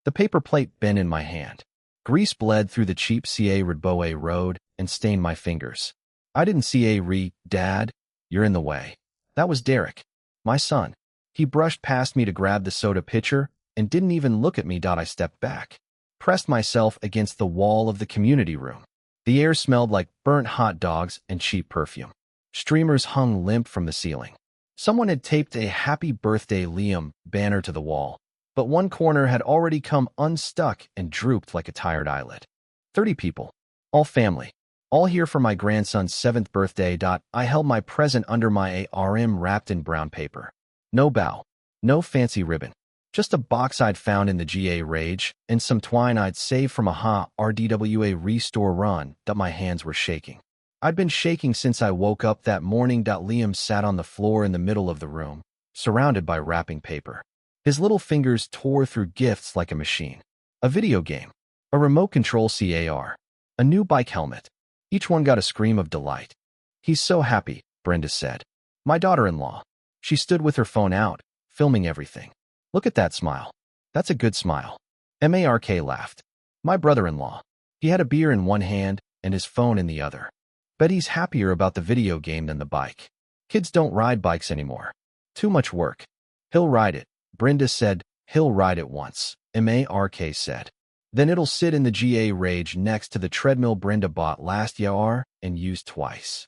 The paper plate bent in my hand. Grease bled through the cheap Ca Ridboe road and stained my fingers. I didn't see Dad, you're in the way. That was Derek, my son. He brushed past me to grab the soda pitcher and didn't even look at me. I stepped back, pressed myself against the wall of the community room. The air smelled like burnt hot dogs and cheap perfume. Streamers hung limp from the ceiling. Someone had taped a "Happy Birthday, Liam" banner to the wall, but one corner had already come unstuck and drooped like a tired eyelid. 30 people, all family, all here for my grandson's 7th birthday. I held my present under my arm wrapped in brown paper. No bow, no fancy ribbon, just a box I'd found in the GA Rage and some twine I'd saved from a RDWA restore run that my hands were shaking. I'd been shaking since I woke up that morning. Liam sat on the floor in the middle of the room, surrounded by wrapping paper. His little fingers tore through gifts like a machine. A video game, a remote control car, a new bike helmet. Each one got a scream of delight. "He's so happy," Brenda said. My daughter-in-law. She stood with her phone out, filming everything. "Look at that smile. That's a good smile." Mark laughed. My brother-in-law. He had a beer in one hand and his phone in the other. "Bet he's happier about the video game than the bike. Kids don't ride bikes anymore. Too much work." "He'll ride it," Brenda said. "He'll ride it once," Mark said. "Then it'll sit in the GA Rage next to the treadmill Brenda bought last year and used twice."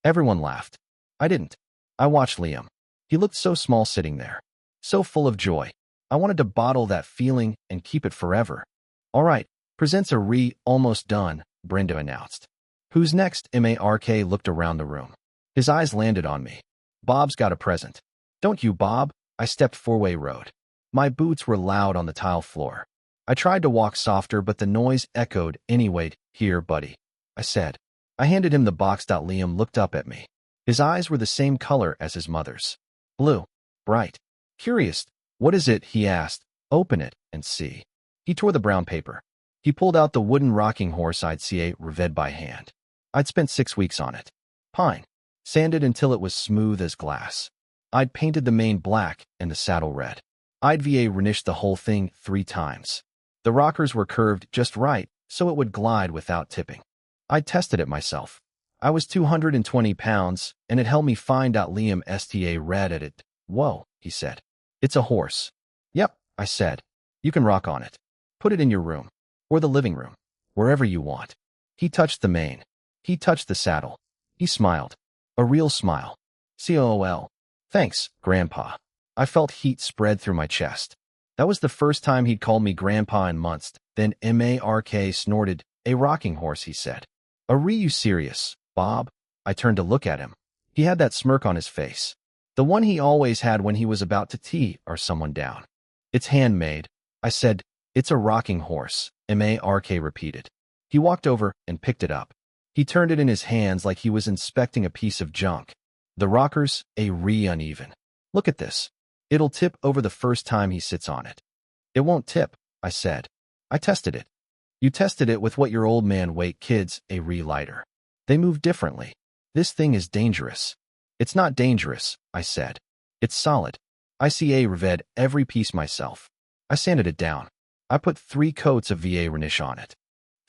Everyone laughed. I didn't. I watched Liam. He looked so small sitting there, so full of joy. I wanted to bottle that feeling and keep it forever. "All right, presents are almost done," Brenda announced. "Who's next?" Mark looked around the room. His eyes landed on me. "Bob's got a present." "Don't you, Bob?" I stepped four-way road. My boots were loud on the tile floor. I tried to walk softer, but the noise echoed. "Anyway, here, buddy," I said. I handed him the box. Liam looked up at me. His eyes were the same color as his mother's. Blue. Bright. Curious. "What is it?" he asked. "Open it and see." He tore the brown paper. He pulled out the wooden rocking horse I'd revet by hand. I'd spent 6 weeks on it. Pine. Sanded until it was smooth as glass. I'd painted the mane black and the saddle red. I'd varnished the whole thing 3 times. The rockers were curved just right, so it would glide without tipping. I'd tested it myself. I was 220 pounds, and it held me fine. Liam read at it. "Whoa," he said. "It's a horse." "Yep," I said. "You can rock on it. Put it in your room, or the living room, wherever you want." He touched the mane. He touched the saddle. He smiled. A real smile. "Cool. Thanks, Grandpa." I felt heat spread through my chest. That was the first time he'd called me Grandpa in months. Then Mark snorted. "A rocking horse," he said. "Are you serious, Bob?" I turned to look at him. He had that smirk on his face. The one he always had when he was about to tee or someone down. "It's handmade," I said. "It's a rocking horse," Mark repeated. He walked over and picked it up. He turned it in his hands like he was inspecting a piece of junk. "The rockers, uneven. Look at this. It'll tip over the first time he sits on it." "It won't tip," I said. "I tested it." "You tested it with what your old man weight kids, lighter. They move differently. This thing is dangerous." "It's not dangerous," I said. "It's solid. I revet every piece myself." I sanded it down. I put 3 coats of varnish on it.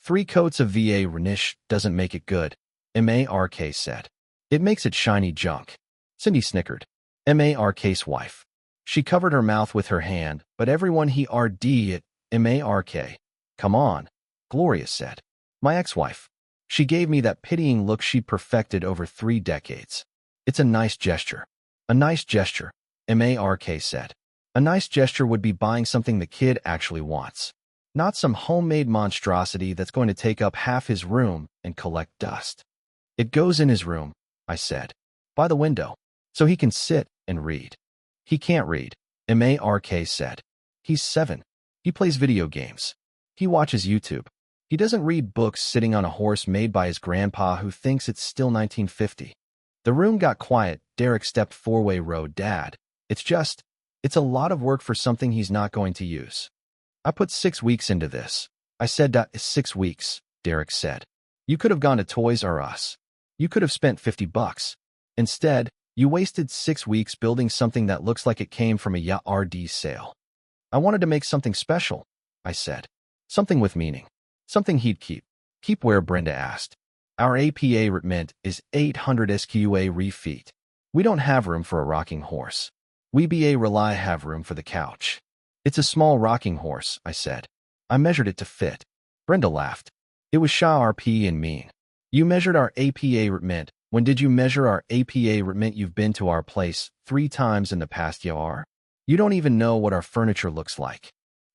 3 coats of varnish doesn't make it good, Mark said. "It makes it shiny junk." Cindy snickered. Mark's wife. She covered her mouth with her hand, but everyone it, Mark. "Come on," Gloria said. My ex-wife. She gave me that pitying look she'd perfected over 3 decades. "It's a nice gesture." "A nice gesture," Mark said. "A nice gesture would be buying something the kid actually wants. Not some homemade monstrosity that's going to take up half his room and collect dust." "It goes in his room," I said. "By the window. So he can sit and read." "He can't read," Mark said. "He's 7. He plays video games. He watches YouTube. He doesn't read books sitting on a horse made by his grandpa who thinks it's still 1950. The room got quiet. Derek stepped four-way road. "Dad, it's a lot of work for something he's not going to use." "I put 6 weeks into this." I said. "6 weeks," Derek said. "You could have gone to Toys R Us. You could have spent $50. Instead, you wasted 6 weeks building something that looks like it came from a yard sale." "I wanted to make something special," I said. Something with meaning. Something he'd keep. Keep where? Brenda asked. Our APA rent is 800 SQA feet. We don't have room for a rocking horse. We rely have room for the couch. It's a small rocking horse, I said. I measured it to fit. Brenda laughed. It was RP and mean. You measured our APA rent. When did you measure our APA rent? You've been to our place 3 times in the past year. You don't even know what our furniture looks like.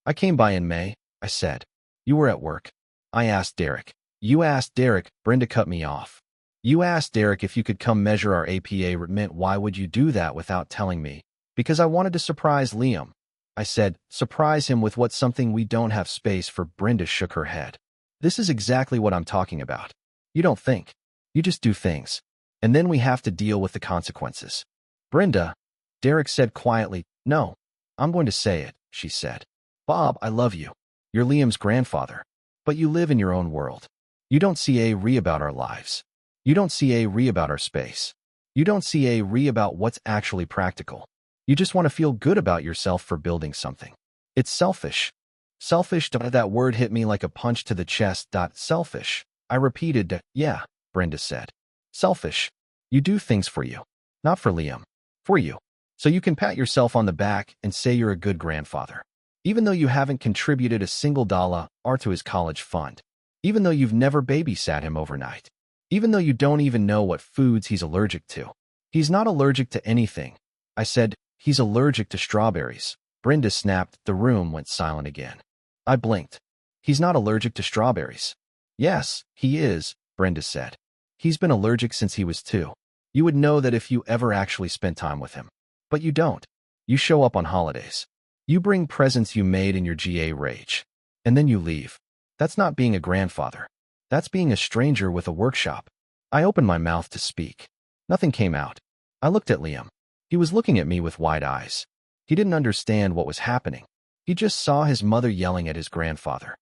I came by in May, I said. You were at work. I asked Derek. You asked Derek, Brenda cut me off. You asked Derek if you could come measure our APA rent. Why would you do that without telling me? Because I wanted to surprise Liam. I said, surprise him with what? Something we don't have space for. Brenda shook her head. This is exactly what I'm talking about. You don't think. You just do things. And then we have to deal with the consequences. Brenda, Derek said quietly. No, I'm going to say it, she said. Bob, I love you. You're Liam's grandfather. But you live in your own world. You don't see about our lives. You don't see about our space. You don't see about what's actually practical. You just want to feel good about yourself for building something. It's selfish. Selfish. That word hit me like a punch to the chest. Selfish. I repeated. Yeah, Brenda said. Selfish. You do things for you. Not for Liam. For you. So you can pat yourself on the back and say you're a good grandfather. Even though you haven't contributed a single dollar to his college fund. Even though you've never babysat him overnight. Even though you don't even know what foods he's allergic to. He's not allergic to anything. I said, he's allergic to strawberries. Brenda snapped. The room went silent again. I blinked. He's not allergic to strawberries. Yes, he is, Brenda said. He's been allergic since he was 2. You would know that if you ever actually spent time with him. But you don't. You show up on holidays. You bring presents you made in your GA rage. And then you leave. That's not being a grandfather. That's being a stranger with a workshop. I opened my mouth to speak. Nothing came out. I looked at Liam. He was looking at me with wide eyes. He didn't understand what was happening. He just saw his mother yelling at his grandfather.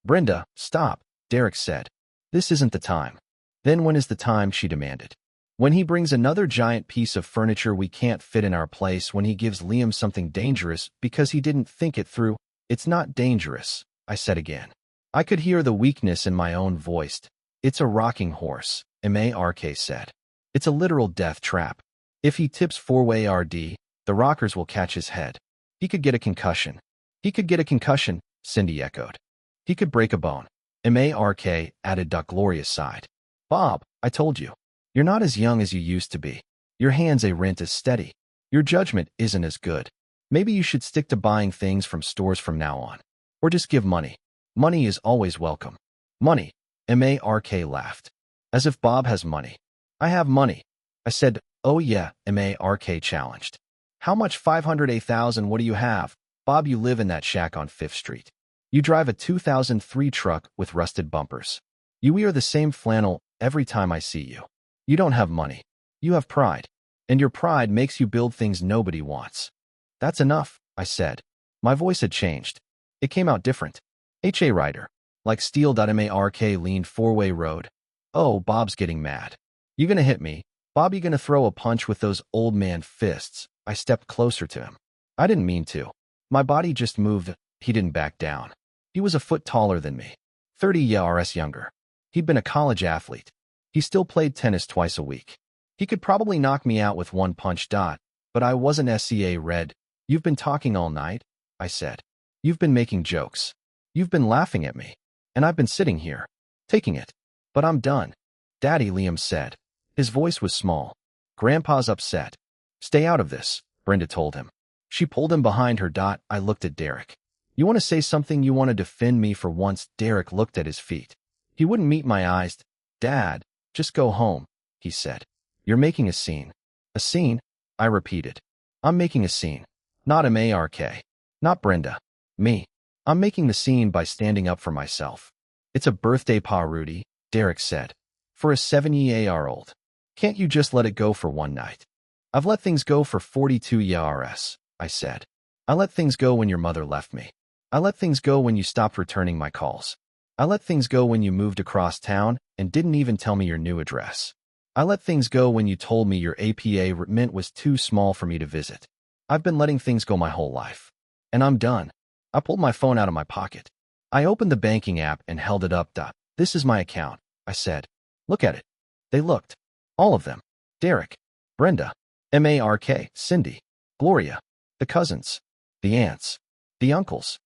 Brenda, stop, Derek said. This isn't the time. Then when is the time? She demanded. When he brings another giant piece of furniture we can't fit in our place, when he gives Liam something dangerous because he didn't think it through. It's not dangerous, I said again. I could hear the weakness in my own voice. It's a rocking horse, Mark said. It's a literal death trap. If he tips 4-way RD, the rockers will catch his head. He could get a concussion. He could get a concussion, Cindy echoed. He could break a bone. Mark added. Gloria sighed. Bob, I told you. You're not as young as you used to be. Your hands aren't as steady. Your judgment isn't as good. Maybe you should stick to buying things from stores from now on. Or just give money. Money is always welcome. Money. Mark laughed. As if Bob has money. I have money. I said, oh yeah, Mark challenged. How much? 508,000. What do you have? Bob, you live in that shack on 5th Street. You drive a 2003 truck with rusted bumpers. You wear the same flannel every time I see you. You don't have money. You have pride. And your pride makes you build things nobody wants. That's enough, I said. My voice had changed. It came out different. H.A. Rider. Like steel. Mark leaned 4-way road. Oh, Bob's getting mad. You gonna hit me? Bob, you gonna throw a punch with those old man fists? I stepped closer to him. I didn't mean to. My body just moved. He didn't back down. He was a foot taller than me. 30 years younger. He'd been a college athlete. He still played tennis twice a week. He could probably knock me out with one punch. But I wasn't SCA red. You've been talking all night, I said. You've been making jokes. You've been laughing at me. And I've been sitting here, taking it. But I'm done. Daddy, Liam said. His voice was small. Grandpa's upset. Stay out of this, Brenda told him. She pulled him behind her. I looked at Derek. You want to say something? You want to defend me for once? Derek looked at his feet. He wouldn't meet my eyes. Dad, just go home, he said. You're making a scene. A scene? I repeated. I'm making a scene. Not Mark. Not Brenda. Me. I'm making the scene by standing up for myself. It's a birthday party, Derek said. For a 7-year-old. Can't you just let it go for one night? I've let things go for 42 years, I said. I let things go when your mother left me. I let things go when you stopped returning my calls. I let things go when you moved across town and didn't even tell me your new address. I let things go when you told me your APA rent was too small for me to visit. I've been letting things go my whole life. And I'm done. I pulled my phone out of my pocket. I opened the banking app and held it up. This is my account, I said. Look at it. They looked. All of them. Derek, Brenda, Mark, Cindy, Gloria, the cousins, the aunts, the uncles.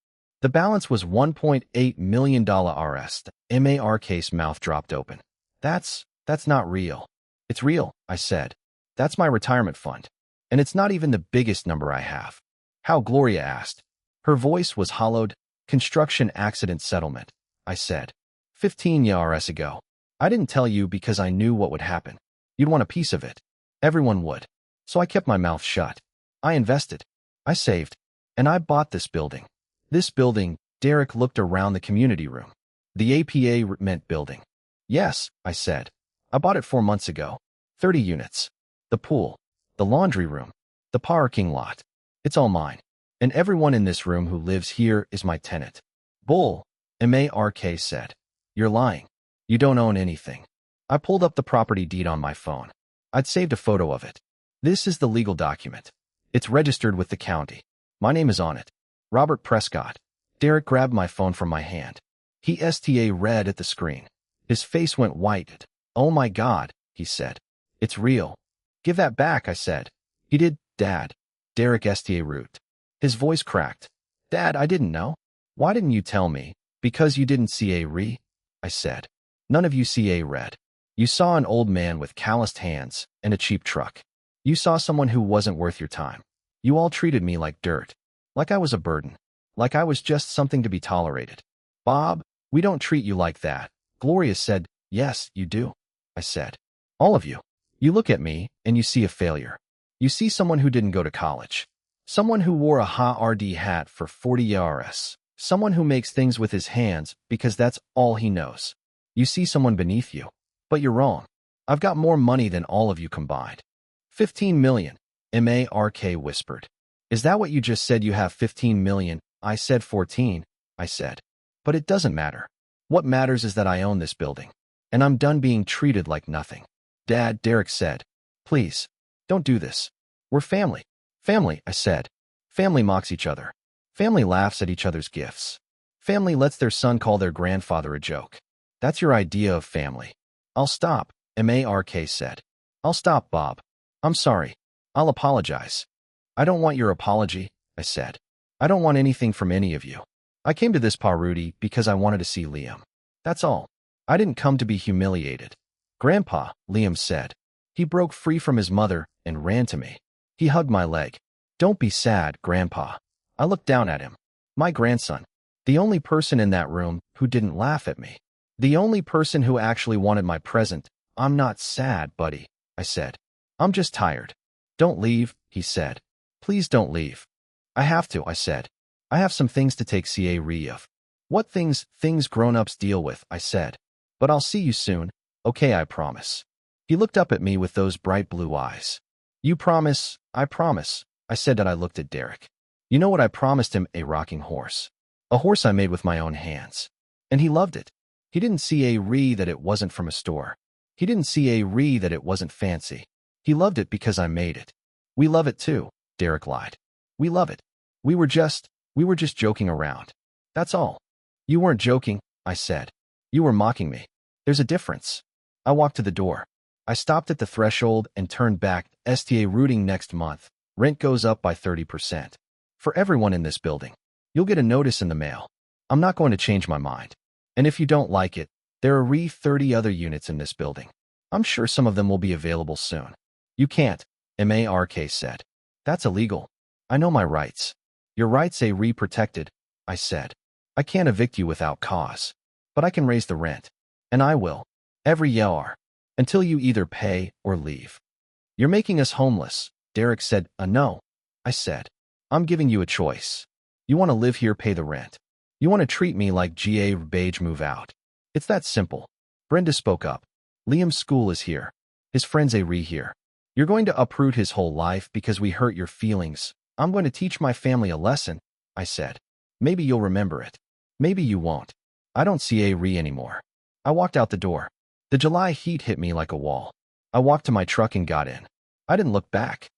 The balance was $1.8 million. Mark's mouth dropped open. That's not real. It's real, I said. That's my retirement fund. And it's not even the biggest number I have. How? Gloria asked. Her voice was hollowed. Construction accident settlement, I said. 15 years ago. I didn't tell you because I knew what would happen. You'd want a piece of it. Everyone would. So I kept my mouth shut. I invested. I saved. And I bought this building. This building, Derek looked around the community room. The APA meant building. Yes, I said. I bought it 4 months ago. 30 units. The pool. The laundry room. The parking lot. It's all mine. And everyone in this room who lives here is my tenant. Bull, Mark said. You're lying. You don't own anything. I pulled up the property deed on my phone. I'd saved a photo of it. This is the legal document. It's registered with the county. My name is on it. Robert Prescott. Derek grabbed my phone from my hand. He read at the screen. His face went white. Oh my God, he said. It's real. Give that back, I said. He did, Dad. Derek root. His voice cracked. Dad, I didn't know. Why didn't you tell me? Because you didn't see I said. None of you read. You saw an old man with calloused hands and a cheap truck. You saw someone who wasn't worth your time. You all treated me like dirt. Like I was a burden. Like I was just something to be tolerated. Bob, we don't treat you like that. Gloria said. Yes, you do. I said. All of you. You look at me and you see a failure. You see someone who didn't go to college. Someone who wore a HRD hat for 40 years. Someone who makes things with his hands because that's all he knows. You see someone beneath you. But you're wrong. I've got more money than all of you combined. 15 million, Mark whispered. Is that what you just said? You have 15 million? I said 14, I said. But it doesn't matter. What matters is that I own this building. And I'm done being treated like nothing. Dad, Derek said. Please, don't do this. We're family. Family, I said. Family mocks each other. Family laughs at each other's gifts. Family lets their son call their grandfather a joke. That's your idea of family. I'll stop, Mark said. I'll stop, Bob. I'm sorry. I'll apologize. I don't want your apology, I said. I don't want anything from any of you. I came to this party because I wanted to see Liam. That's all. I didn't come to be humiliated. Grandpa, Liam said. He broke free from his mother and ran to me. He hugged my leg. Don't be sad, Grandpa. I looked down at him. My grandson. The only person in that room who didn't laugh at me. The only person who actually wanted my present. I'm not sad, buddy, I said. I'm just tired. Don't leave, he said. Please don't leave. I have to, I said. I have some things to take care of. What things? Things grown-ups deal with, I said. But I'll see you soon. Okay, I promise. He looked up at me with those bright blue eyes. You promise? I promise. I said that. I looked at Derek. You know what I promised him? A rocking horse. A horse I made with my own hands. And he loved it. He didn't see that it wasn't from a store. He didn't see that it wasn't fancy. He loved it because I made it. We love it too, Derek lied. We love it. We were just joking around. That's all. You weren't joking, I said. You were mocking me. There's a difference. I walked to the door. I stopped at the threshold and turned back. Rooting next month. Rent goes up by 30%. For everyone in this building. You'll get a notice in the mail. I'm not going to change my mind. And if you don't like it, there are 30 other units in this building. I'm sure some of them will be available soon. You can't, Mark said. That's illegal. I know my rights. Your rights are protected, I said. I can't evict you without cause. But I can raise the rent. And I will. Every year. Until you either pay or leave. You're making us homeless, Derek said. No, I said. I'm giving you a choice. You want to live here, pay the rent. You want to treat me like beige, move out. It's that simple. Brenda spoke up. Liam's school is here. His friends are here. You're going to uproot his whole life because we hurt your feelings. I'm going to teach my family a lesson, I said. Maybe you'll remember it. Maybe you won't. I don't see anymore. I walked out the door. The July heat hit me like a wall. I walked to my truck and got in. I didn't look back.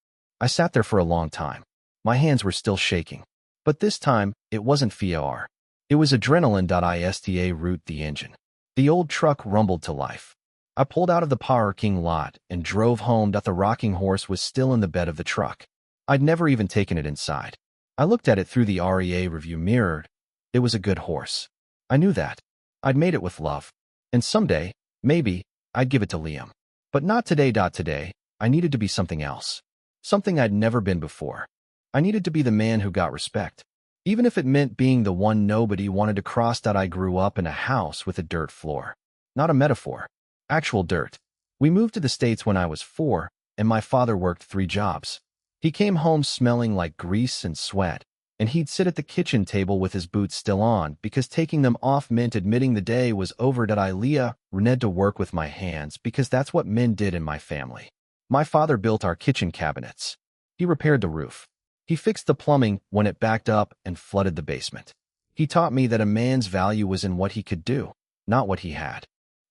I sat there for a long time. My hands were still shaking. But this time, it wasn't fear. It was adrenaline.ista root the engine. The old truck rumbled to life. I pulled out of the Power King lot and drove home. The rocking horse was still in the bed of the truck. I'd never even taken it inside. I looked at it through the REA review mirror. It was a good horse. I knew that. I'd made it with love. And someday, maybe, I'd give it to Liam. But not today. Today, I needed to be something else. Something I'd never been before. I needed to be the man who got respect. Even if it meant being the one nobody wanted to cross. I grew up in a house with a dirt floor. Not a metaphor. Actual dirt. We moved to the States when I was 4, and my father worked 3 jobs. He came home smelling like grease and sweat, and he'd sit at the kitchen table with his boots still on because taking them off meant admitting the day was over. I needed to work with my hands because that's what men did in my family. My father built our kitchen cabinets. He repaired the roof. He fixed the plumbing when it backed up and flooded the basement. He taught me that a man's value was in what he could do, not what he had.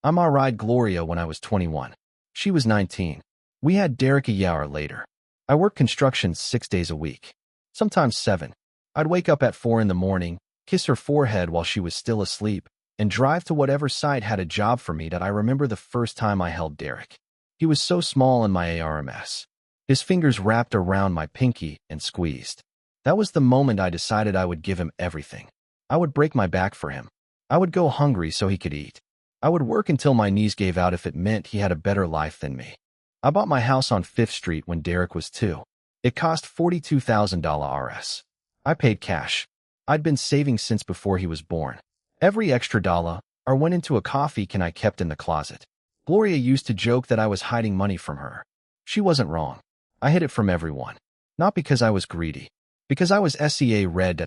I married Gloria when I was 21. She was 19. We had Derek a year later. I worked construction 6 days a week, sometimes 7. I'd wake up at 4 in the morning, kiss her forehead while she was still asleep, and drive to whatever site had a job for me. I remember the first time I held Derek. He was so small in my arms. His fingers wrapped around my pinky and squeezed. That was the moment I decided I would give him everything. I would break my back for him. I would go hungry so he could eat. I would work until my knees gave out if it meant he had a better life than me. I bought my house on 5th Street when Derek was 2. It cost $42,000 RS. I paid cash. I'd been saving since before he was born. Every extra dollar went into a coffee can I kept in the closet. Gloria used to joke that I was hiding money from her. She wasn't wrong. I hid it from everyone. Not because I was greedy. Because I was SCA red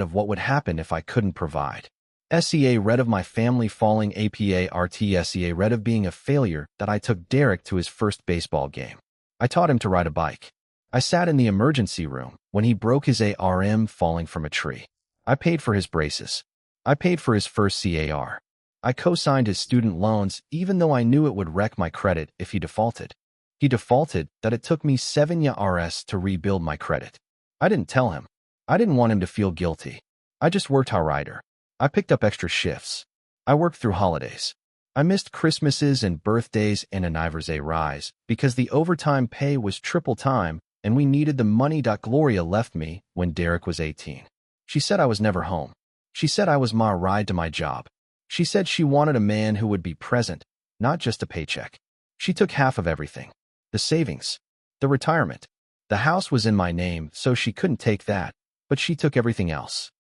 of what would happen if I couldn't provide. SCA red of my family falling SCA red of being a failure. That I took Derek to his first baseball game. I taught him to ride a bike. I sat in the emergency room when he broke his arm falling from a tree. I paid for his braces. I paid for his first CAR. I co-signed his student loans even though I knew it would wreck my credit if he defaulted. He defaulted that it took me 7 years to rebuild my credit. I didn't tell him. I didn't want him to feel guilty. I just worked harder. I picked up extra shifts. I worked through holidays. I missed Christmases and birthdays and anniversary rise because the overtime pay was triple time and we needed the money. Gloria left me when Derek was 18. She said I was never home. She said I was my ride to my job. She said she wanted a man who would be present, not just a paycheck. She took half of everything. The savings. The retirement. The house was in my name, so she couldn't take that, but she took everything else.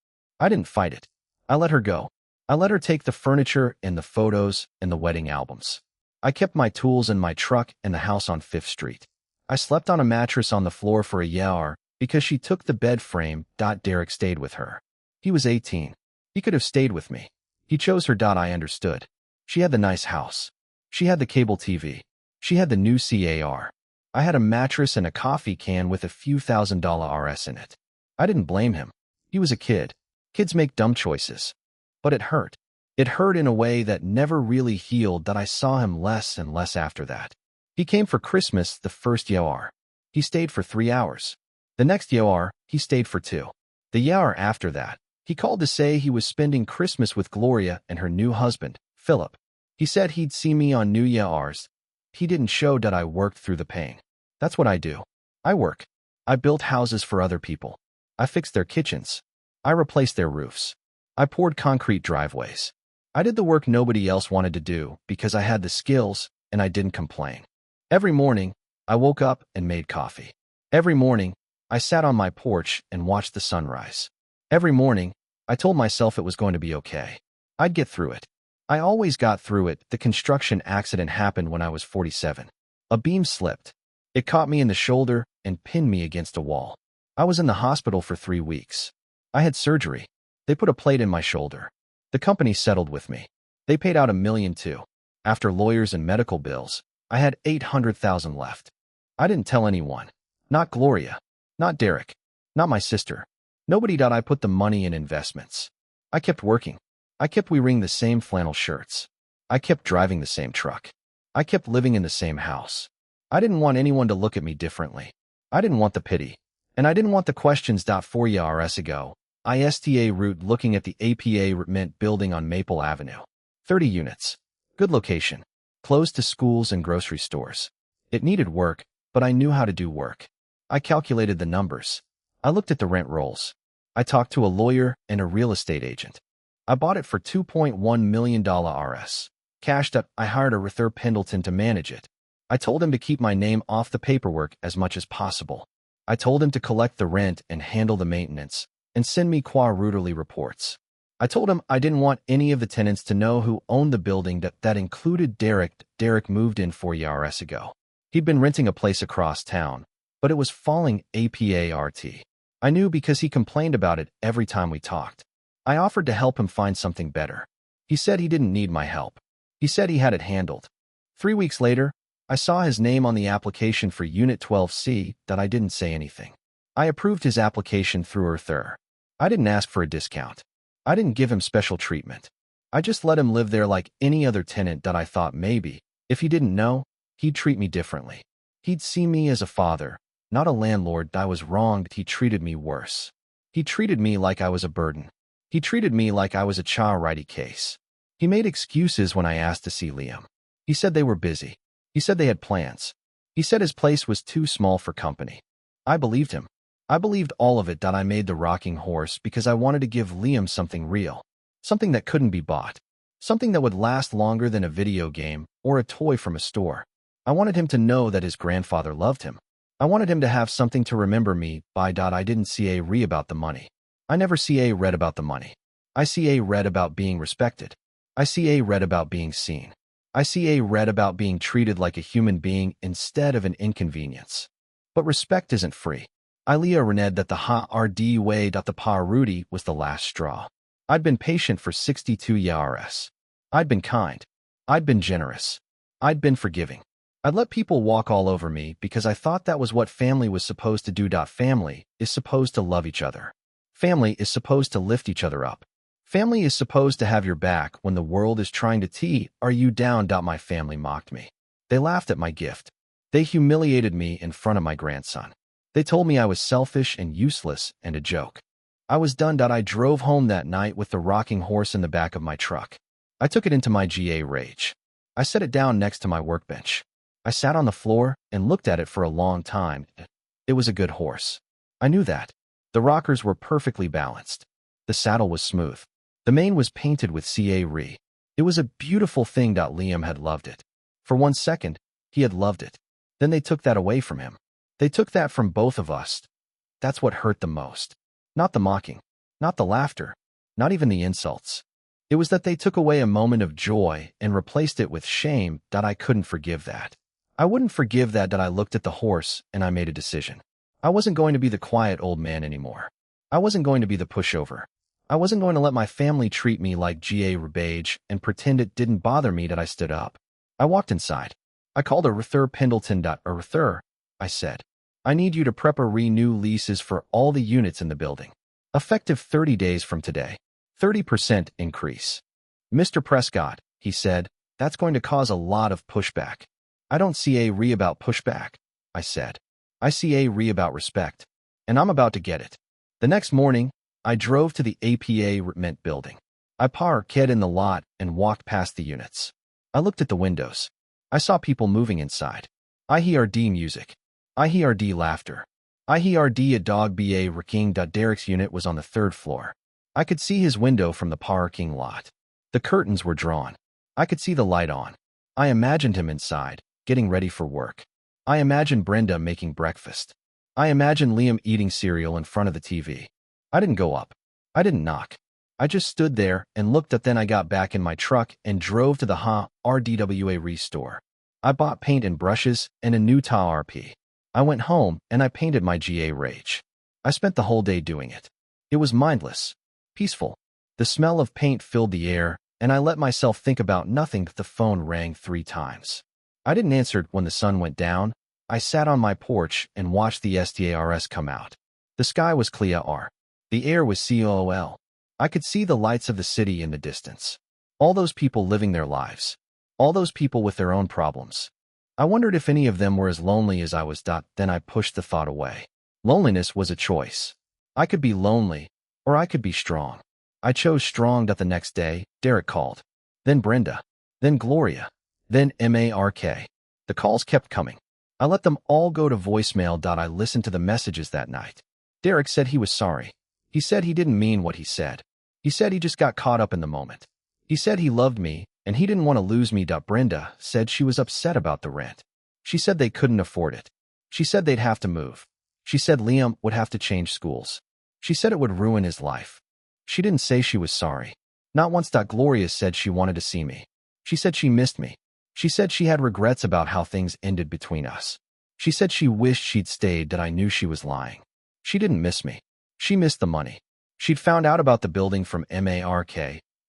I didn't fight it. I let her go. I let her take the furniture and the photos and the wedding albums. I kept my tools in my truck and the house on 5th Street. I slept on a mattress on the floor for a year because she took the bed frame. Derek stayed with her. He was 18. He could have stayed with me. He chose her. I understood. She had the nice house. She had the cable TV. She had the new CAR. I had a mattress and a coffee can with a few $1,000s RS in it. I didn't blame him. He was a kid. Kids make dumb choices. But it hurt. It hurt in a way that never really healed. I saw him less and less after that. He came for Christmas the first year. He stayed for 3 hours. The next year, he stayed for 2. The year after that, he called to say he was spending Christmas with Gloria and her new husband, Philip. He said he'd see me on New Year's. He didn't show that I worked through the pain. That's what I do. I work. I built houses for other people. I fixed their kitchens. I replaced their roofs. I poured concrete driveways. I did the work nobody else wanted to do because I had the skills and I didn't complain. Every morning, I woke up and made coffee. Every morning, I sat on my porch and watched the sunrise. Every morning, I told myself it was going to be okay. I'd get through it. I always got through it. The construction accident happened when I was 47. A beam slipped. It caught me in the shoulder and pinned me against a wall. I was in the hospital for 3 weeks. I had surgery. They put a plate in my shoulder. The company settled with me. They paid out $1 million too. After lawyers and medical bills, I had $800,000 left. I didn't tell anyone. Not Gloria. Not Derek. Not my sister. Nobody. I put the money in investments. I kept working. I kept wearing the same flannel shirts. I kept driving the same truck. I kept living in the same house. I didn't want anyone to look at me differently. I didn't want the pity. And I didn't want the questions. 4 years ago, ISTA route looking at the APA Mint building on Maple Avenue. 30 units. Good location. Close to schools and grocery stores. It needed work, but I knew how to do work. I calculated the numbers. I looked at the rent rolls. I talked to a lawyer and a real estate agent. I bought it for $2.1 million RS. Cashed up, I hired a Ruther Pendleton to manage it. I told him to keep my name off the paperwork as much as possible. I told him to collect the rent and handle the maintenance, and send me quarterly reports. I told him I didn't want any of the tenants to know who owned the building. That included Derek. Derek moved in 4 years ago. He'd been renting a place across town, but it was falling apart. I knew because he complained about it every time we talked. I offered to help him find something better. He said he didn't need my help. He said he had it handled. 3 weeks later, I saw his name on the application for Unit 12C. That I didn't say anything. I approved his application through Ruther. I didn't ask for a discount. I didn't give him special treatment. I just let him live there like any other tenant. That I thought maybe, if he didn't know, he'd treat me differently. He'd see me as a father, not a landlord. I was wronged. He treated me worse. He treated me like I was a burden. He treated me like I was a child righty case. He made excuses when I asked to see Liam. He said they were busy. He said they had plans. He said his place was too small for company. I believed him. I believed all of it. I made the rocking horse because I wanted to give Liam something real, something that couldn't be bought, something that would last longer than a video game or a toy from a store. I wanted him to know that his grandfather loved him. I wanted him to have something to remember me by. I didn't read about the money. I never read about the money. I read about being respected. I read about being seen. I read about being treated like a human being instead of an inconvenience. But respect isn't free. I read that the hard way. The parudi was the last straw. I'd been patient for 62 years. I'd been kind. I'd been generous. I'd been forgiving. I'd let people walk all over me because I thought that was what family was supposed to do. Family is supposed to love each other. Family is supposed to lift each other up. Family is supposed to have your back when the world is trying to tear you down. My family mocked me. They laughed at my gift. They humiliated me in front of my grandson. They told me I was selfish and useless and a joke. I was done. I drove home that night with the rocking horse in the back of my truck. I took it into my GA rage. I set it down next to my workbench. I sat on the floor and looked at it for a long time. It was a good horse. I knew that. The rockers were perfectly balanced. The saddle was smooth. The mane was painted with CA. It was a beautiful thing. Liam had loved it. For 1 second, he had loved it. Then they took that away from him. They took that from both of us. That's what hurt the most. Not the mocking, not the laughter, not even the insults. It was that they took away a moment of joy and replaced it with shame. I couldn't forgive that. I wouldn't forgive that. I looked at the horse and I made a decision. I wasn't going to be the quiet old man anymore. I wasn't going to be the pushover. I wasn't going to let my family treat me like GA rebage and pretend it didn't bother me. I stood up. I walked inside. I called a Ruther Pendleton. Ruther, I said, I need you to renew leases for all the units in the building. Effective 30 days from today. 30% increase. Mr. Prescott, he said, that's going to cause a lot of pushback. I don't about pushback, I said. I about respect. And I'm about to get it. The next morning, I drove to the APA Mint building. I parked in the lot and walked past the units. I looked at the windows. I saw people moving inside. I heard music. I heard laughter. I heard a dog barking. Derek's unit was on the 3rd floor. I could see his window from the parking lot. The curtains were drawn. I could see the light on. I imagined him inside, getting ready for work. I imagined Brenda making breakfast. I imagined Liam eating cereal in front of the TV. I didn't go up. I didn't knock. I just stood there and looked at. Then I got back in my truck and drove to the RDWA store. I bought paint and brushes and a new RP. I went home and I painted my GA rage. I spent the whole day doing it. It was mindless, peaceful. The smell of paint filled the air, and I let myself think about nothing. The phone rang 3 times. I didn't answer it when the sun went down. I sat on my porch and watched the stars come out. The sky was clear. The air was cool. I could see the lights of the city in the distance. All those people living their lives. All those people with their own problems. I wondered if any of them were as lonely as I was. Then I pushed the thought away. Loneliness was a choice. I could be lonely, Or I could be strong. I chose strong. The next day, Derek called. Then Brenda. Then Gloria. Then Mark. The calls kept coming. I let them all go to voicemail. I listened to the messages that night. Derek said he was sorry. He said he didn't mean what he said. He said he just got caught up in the moment. He said he loved me, and he didn't want to lose me. Brenda said she was upset about the rent. She said they couldn't afford it. She said they'd have to move. She said Liam would have to change schools. She said it would ruin his life. She didn't say she was sorry. Not once. Gloria said she wanted to see me. She said she missed me. She said she had regrets about how things ended between us. She said she wished she'd stayed. I knew she was lying. She didn't miss me. She missed the money. She'd found out about the building from Mark,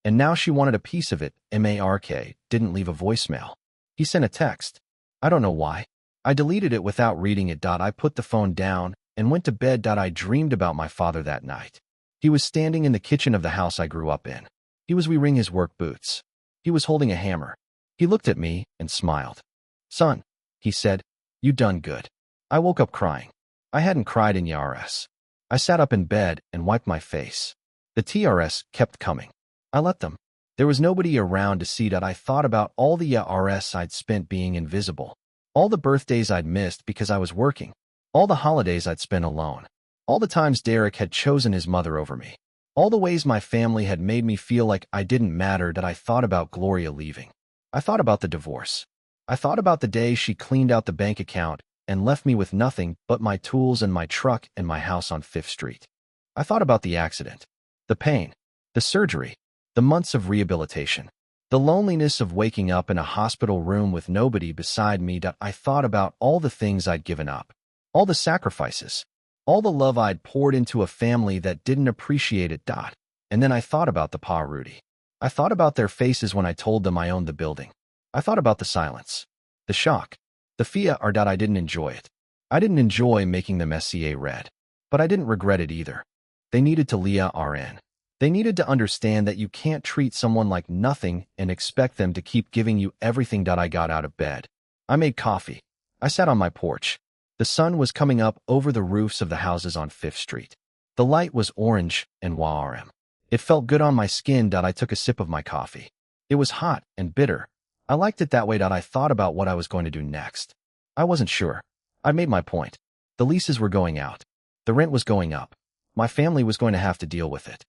and now she wanted a piece of it. Mark didn't leave a voicemail. He sent a text. I don't know why. I deleted it without reading it. I put the phone down and went to bed. I dreamed about my father that night. He was standing in the kitchen of the house I grew up in. He was wearing his work boots. He was holding a hammer. He looked at me and smiled. Son, he said, you done good. I woke up crying. I hadn't cried in years. I sat up in bed and wiped my face. The TRS kept coming. I let them. There was nobody around to see. I thought about all the years I'd spent being invisible. All the birthdays I'd missed because I was working. All the holidays I'd spent alone. All the times Derek had chosen his mother over me. All the ways my family had made me feel like I didn't matter. I thought about Gloria leaving. I thought about the divorce. I thought about the day she cleaned out the bank account and left me with nothing but my tools and my truck and my house on 5th Street. I thought about the accident, the pain, the surgery, the months of rehabilitation, the loneliness of waking up in a hospital room with nobody beside me. I thought about all the things I'd given up, all the sacrifices, all the love I'd poured into a family that didn't appreciate it. And then I thought about the Pa Rudy. I thought about their faces when I told them I owned the building. I thought about the silence, the shock, the fear. I didn't enjoy it. I didn't enjoy making them SCA red. But I didn't regret it either. They needed to Leah RN. They needed to understand that you can't treat someone like nothing and expect them to keep giving you everything. I got out of bed. I made coffee. I sat on my porch. The sun was coming up over the roofs of the houses on 5th Street. The light was orange and warm. It felt good on my skin. I took a sip of my coffee. It was hot and bitter. I liked it that way. I thought about what I was going to do next. I wasn't sure. I made my point. The leases were going out. The rent was going up. My family was going to have to deal with it.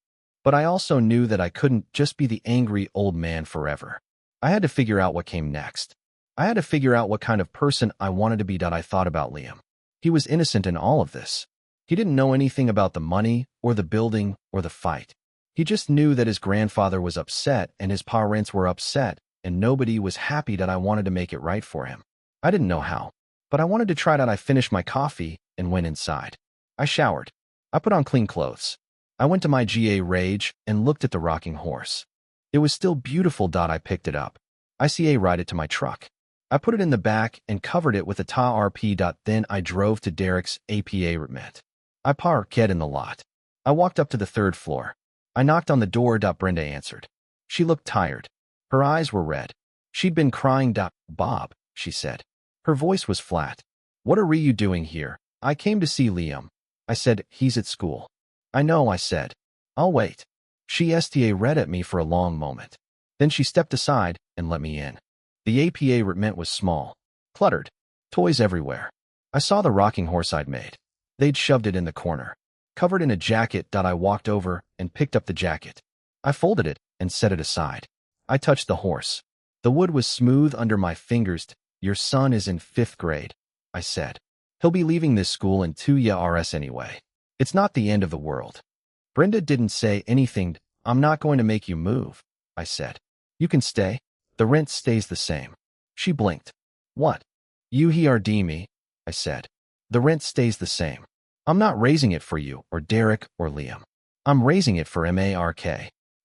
But I also knew that I couldn't just be the angry old man forever. I had to figure out what came next. I had to figure out what kind of person I wanted to be. I thought about Liam. He was innocent in all of this. He didn't know anything about the money or the building or the fight. He just knew that his grandfather was upset and his parents were upset and nobody was happy. I wanted to make it right for him. I didn't know how, but I wanted to try it. I finished my coffee and went inside. I showered. I put on clean clothes. I went to my GA Rage and looked at the rocking horse. It was still beautiful. I picked it up. ICA ride it to my truck. I put it in the back and covered it with a TA RP. Then I drove to Derek's APA remit. I parked in the lot. I walked up to the 3rd floor. I knocked on the door. Brenda answered. She looked tired. Her eyes were red. She'd been crying. Bob, she said. Her voice was flat. What are you doing here? I came to see Liam. I said, he's at school. I know, I said. I'll wait. She read at me for a long moment. Then she stepped aside and let me in. The APA remit was small, cluttered, toys everywhere. I saw the rocking horse I'd made. They'd shoved it in the corner. Covered in a jacket. I walked over and picked up the jacket. I folded it and set it aside. I touched the horse. The wood was smooth under my fingers. Your son is in 5th grade, I said. He'll be leaving this school in 2 years anyway. It's not the end of the world. Brenda didn't say anything. I'm not going to make you move, I said. You can stay. The rent stays the same. She blinked. What? You heard me, I said. The rent stays the same. I'm not raising it for you or Derek or Liam. I'm raising it for Mark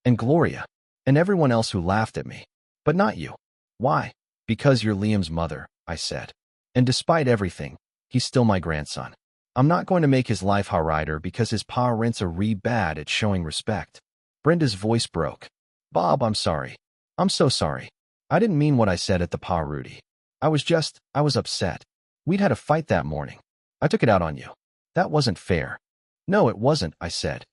and Gloria and everyone else who laughed at me. But not you. Why? Because you're Liam's mother, I said. And despite everything, he's still my grandson. I'm not going to make his life harder because his parents are bad at showing respect. Brenda's voice broke. Bob, I'm sorry. I'm so sorry. I didn't mean what I said at the Pa Rudy. I was upset. We'd had a fight that morning. I took it out on you. That wasn't fair. No, it wasn't, I said.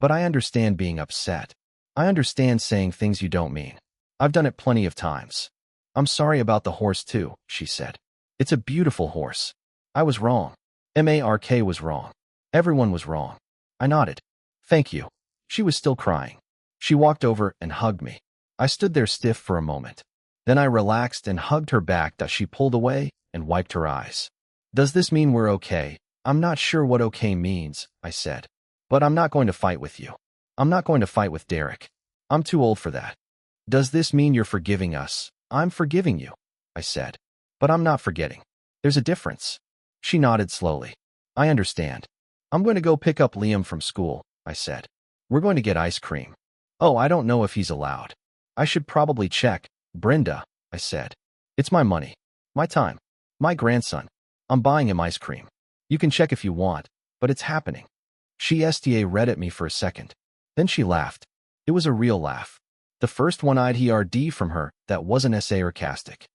But I understand being upset. I understand saying things you don't mean. I've done it plenty of times. I'm sorry about the horse too, she said. It's a beautiful horse. I was wrong. Mark was wrong. Everyone was wrong. I nodded. Thank you. She was still crying. She walked over and hugged me. I stood there stiff for a moment. Then I relaxed and hugged her back as she pulled away and wiped her eyes. Does this mean we're okay? I'm not sure what okay means, I said. But I'm not going to fight with you. I'm not going to fight with Derek. I'm too old for that. Does this mean you're forgiving us? I'm forgiving you, I said. But I'm not forgetting. There's a difference. She nodded slowly. I understand. I'm going to go pick up Liam from school, I said. We're going to get ice cream. Oh, I don't know if he's allowed. I should probably check. Brenda, I said. It's my money. My time. My grandson. I'm buying him ice cream. You can check if you want, but it's happening. She read at me for a second. Then she laughed. It was a real laugh. The first one I'd heard from her that wasn't sarcastic.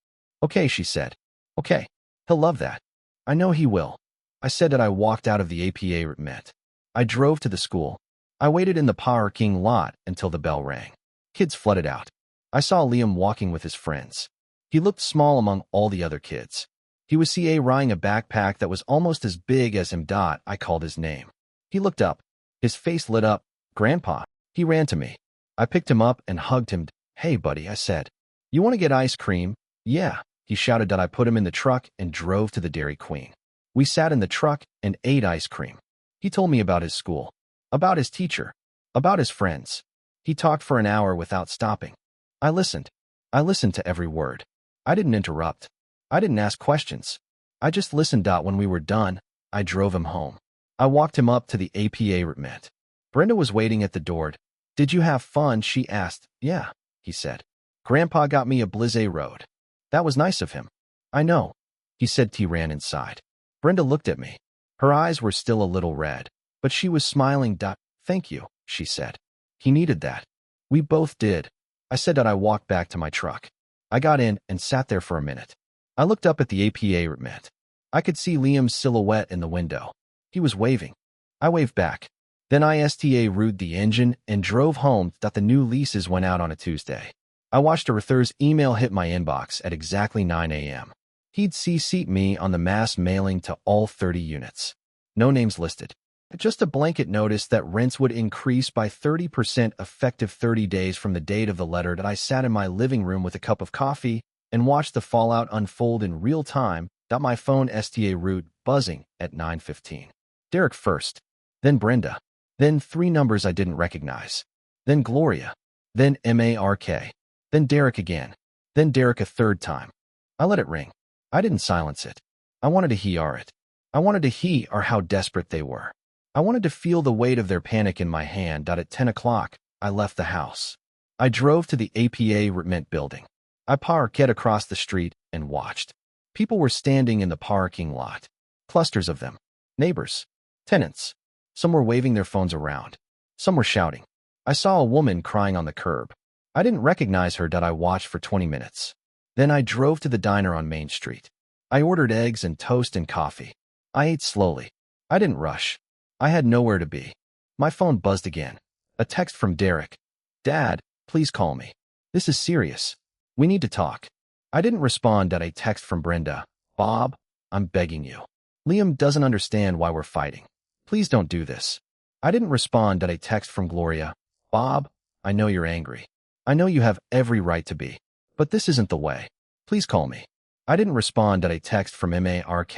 Okay, she said. Okay. He'll love that. I know he will. I said that I walked out of the APA met. I drove to the school. I waited in the parking lot until the bell rang. Kids flooded out. I saw Liam walking with his friends. He looked small among all the other kids. He was riding a backpack that was almost as big as him. I called his name. He looked up. His face lit up. Grandpa. He ran to me. I picked him up and hugged him. Hey, buddy, I said. You want to get ice cream? Yeah. He shouted that I put him in the truck and drove to the Dairy Queen. We sat in the truck and ate ice cream. He told me about his school, about his teacher, about his friends. He talked for an hour without stopping. I listened. I listened to every word. I didn't interrupt. I didn't ask questions. I just listened. When we were done, I drove him home. I walked him up to the APA met. Brenda was waiting at the door. Did you have fun? She asked. Yeah, he said. Grandpa got me a Blizzard Road. That was nice of him. I know, he said. He ran inside. Brenda looked at me. Her eyes were still a little red, but she was smiling. Thank you, she said. He needed that. We both did. I said that I walked back to my truck. I got in and sat there for a minute. I looked up at the APA met. I could see Liam's silhouette in the window. He was waving. I waved back. Then I rooted the engine and drove home. The new leases went out on a Tuesday. I watched a Ruther's email hit my inbox at exactly 9 a.m. He'd CC'd me on the mass mailing to all 30 units. No names listed. Just a blanket notice that rents would increase by 30% effective 30 days from the date of the letter. That I sat in my living room with a cup of coffee and watched the fallout unfold in real time. My phone root buzzing at 9:15. Derek first. Then Brenda. Then 3 numbers I didn't recognize. Then Gloria. Then Mark. Then Derek again. Then Derek a third time. I let it ring. I didn't silence it. I wanted to hear it. I wanted to hear how desperate they were. I wanted to feel the weight of their panic in my hand. At 10 o'clock, I left the house. I drove to the APA Mint building. I parked across the street and watched. People were standing in the parking lot. Clusters of them. Neighbors. Tenants. Some were waving their phones around. Some were shouting. I saw a woman crying on the curb. I didn't recognize her. I watched for 20 minutes. Then I drove to the diner on Main Street. I ordered eggs and toast and coffee. I ate slowly. I didn't rush. I had nowhere to be. My phone buzzed again. A text from Derek. Dad, please call me. This is serious. We need to talk. I didn't respond. A text from Brenda. Bob, I'm begging you. Liam doesn't understand why we're fighting. Please don't do this. I didn't respond. A text from Gloria. Bob, I know you're angry. I know you have every right to be. But this isn't the way. Please call me. I didn't respond. A text from Mark.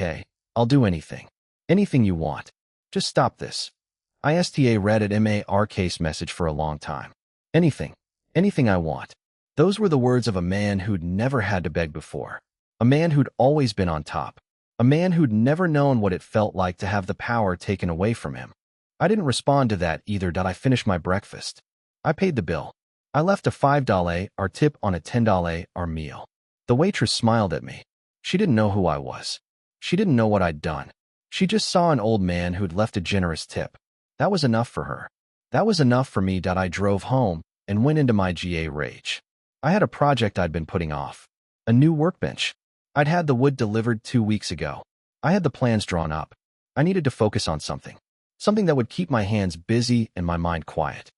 I'll do anything. Anything you want. Just stop this. I read at Mark's message for a long time. Anything. Anything I want. Those were the words of a man who'd never had to beg before. A man who'd always been on top. A man who'd never known what it felt like to have the power taken away from him. I didn't respond to that either. I finished my breakfast. I paid the bill. I left a $5 tip on a $10 meal. The waitress smiled at me. She didn't know who I was. She didn't know what I'd done. She just saw an old man who'd left a generous tip. That was enough for her. That was enough for me. I drove home and went into my GA rage. I had a project I'd been putting off. A new workbench. I'd had the wood delivered 2 weeks ago. I had the plans drawn up. I needed to focus on something. Something that would keep my hands busy and my mind quiet.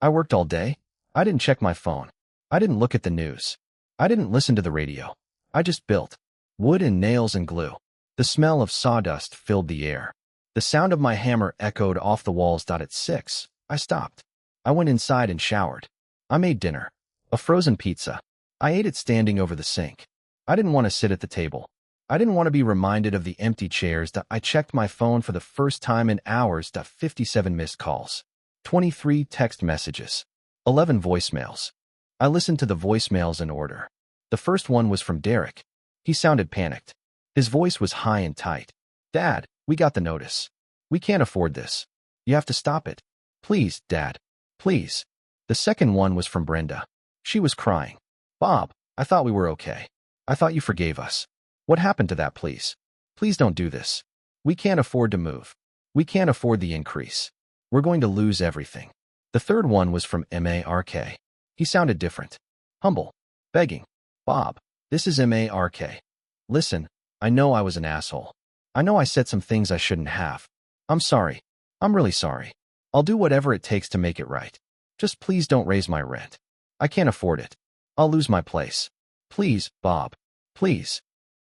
I worked all day. I didn't check my phone. I didn't look at the news. I didn't listen to the radio. I just built. Wood and nails and glue. The smell of sawdust filled the air. The sound of my hammer echoed off the walls. At 6, I stopped. I went inside and showered. I made dinner. A frozen pizza. I ate it standing over the sink. I didn't want to sit at the table. I didn't want to be reminded of the empty chairs. I checked my phone for the first time in hours. 57 missed calls. 23 text messages. 11 voicemails. I listened to the voicemails in order. The first one was from Derek. He sounded panicked. His voice was high and tight. "Dad, we got the notice. We can't afford this. You have to stop it. Please, Dad. Please." The second one was from Brenda. She was crying. "Bob, I thought we were okay. I thought you forgave us. What happened to that, please? Please don't do this. We can't afford to move. We can't afford the increase. We're going to lose everything." The third one was from Mark. He sounded different. Humble. Begging. "Bob, this is Mark. Listen, I know I was an asshole. I know I said some things I shouldn't have. I'm sorry. I'm really sorry. I'll do whatever it takes to make it right. Just please don't raise my rent. I can't afford it. I'll lose my place. Please, Bob. Please."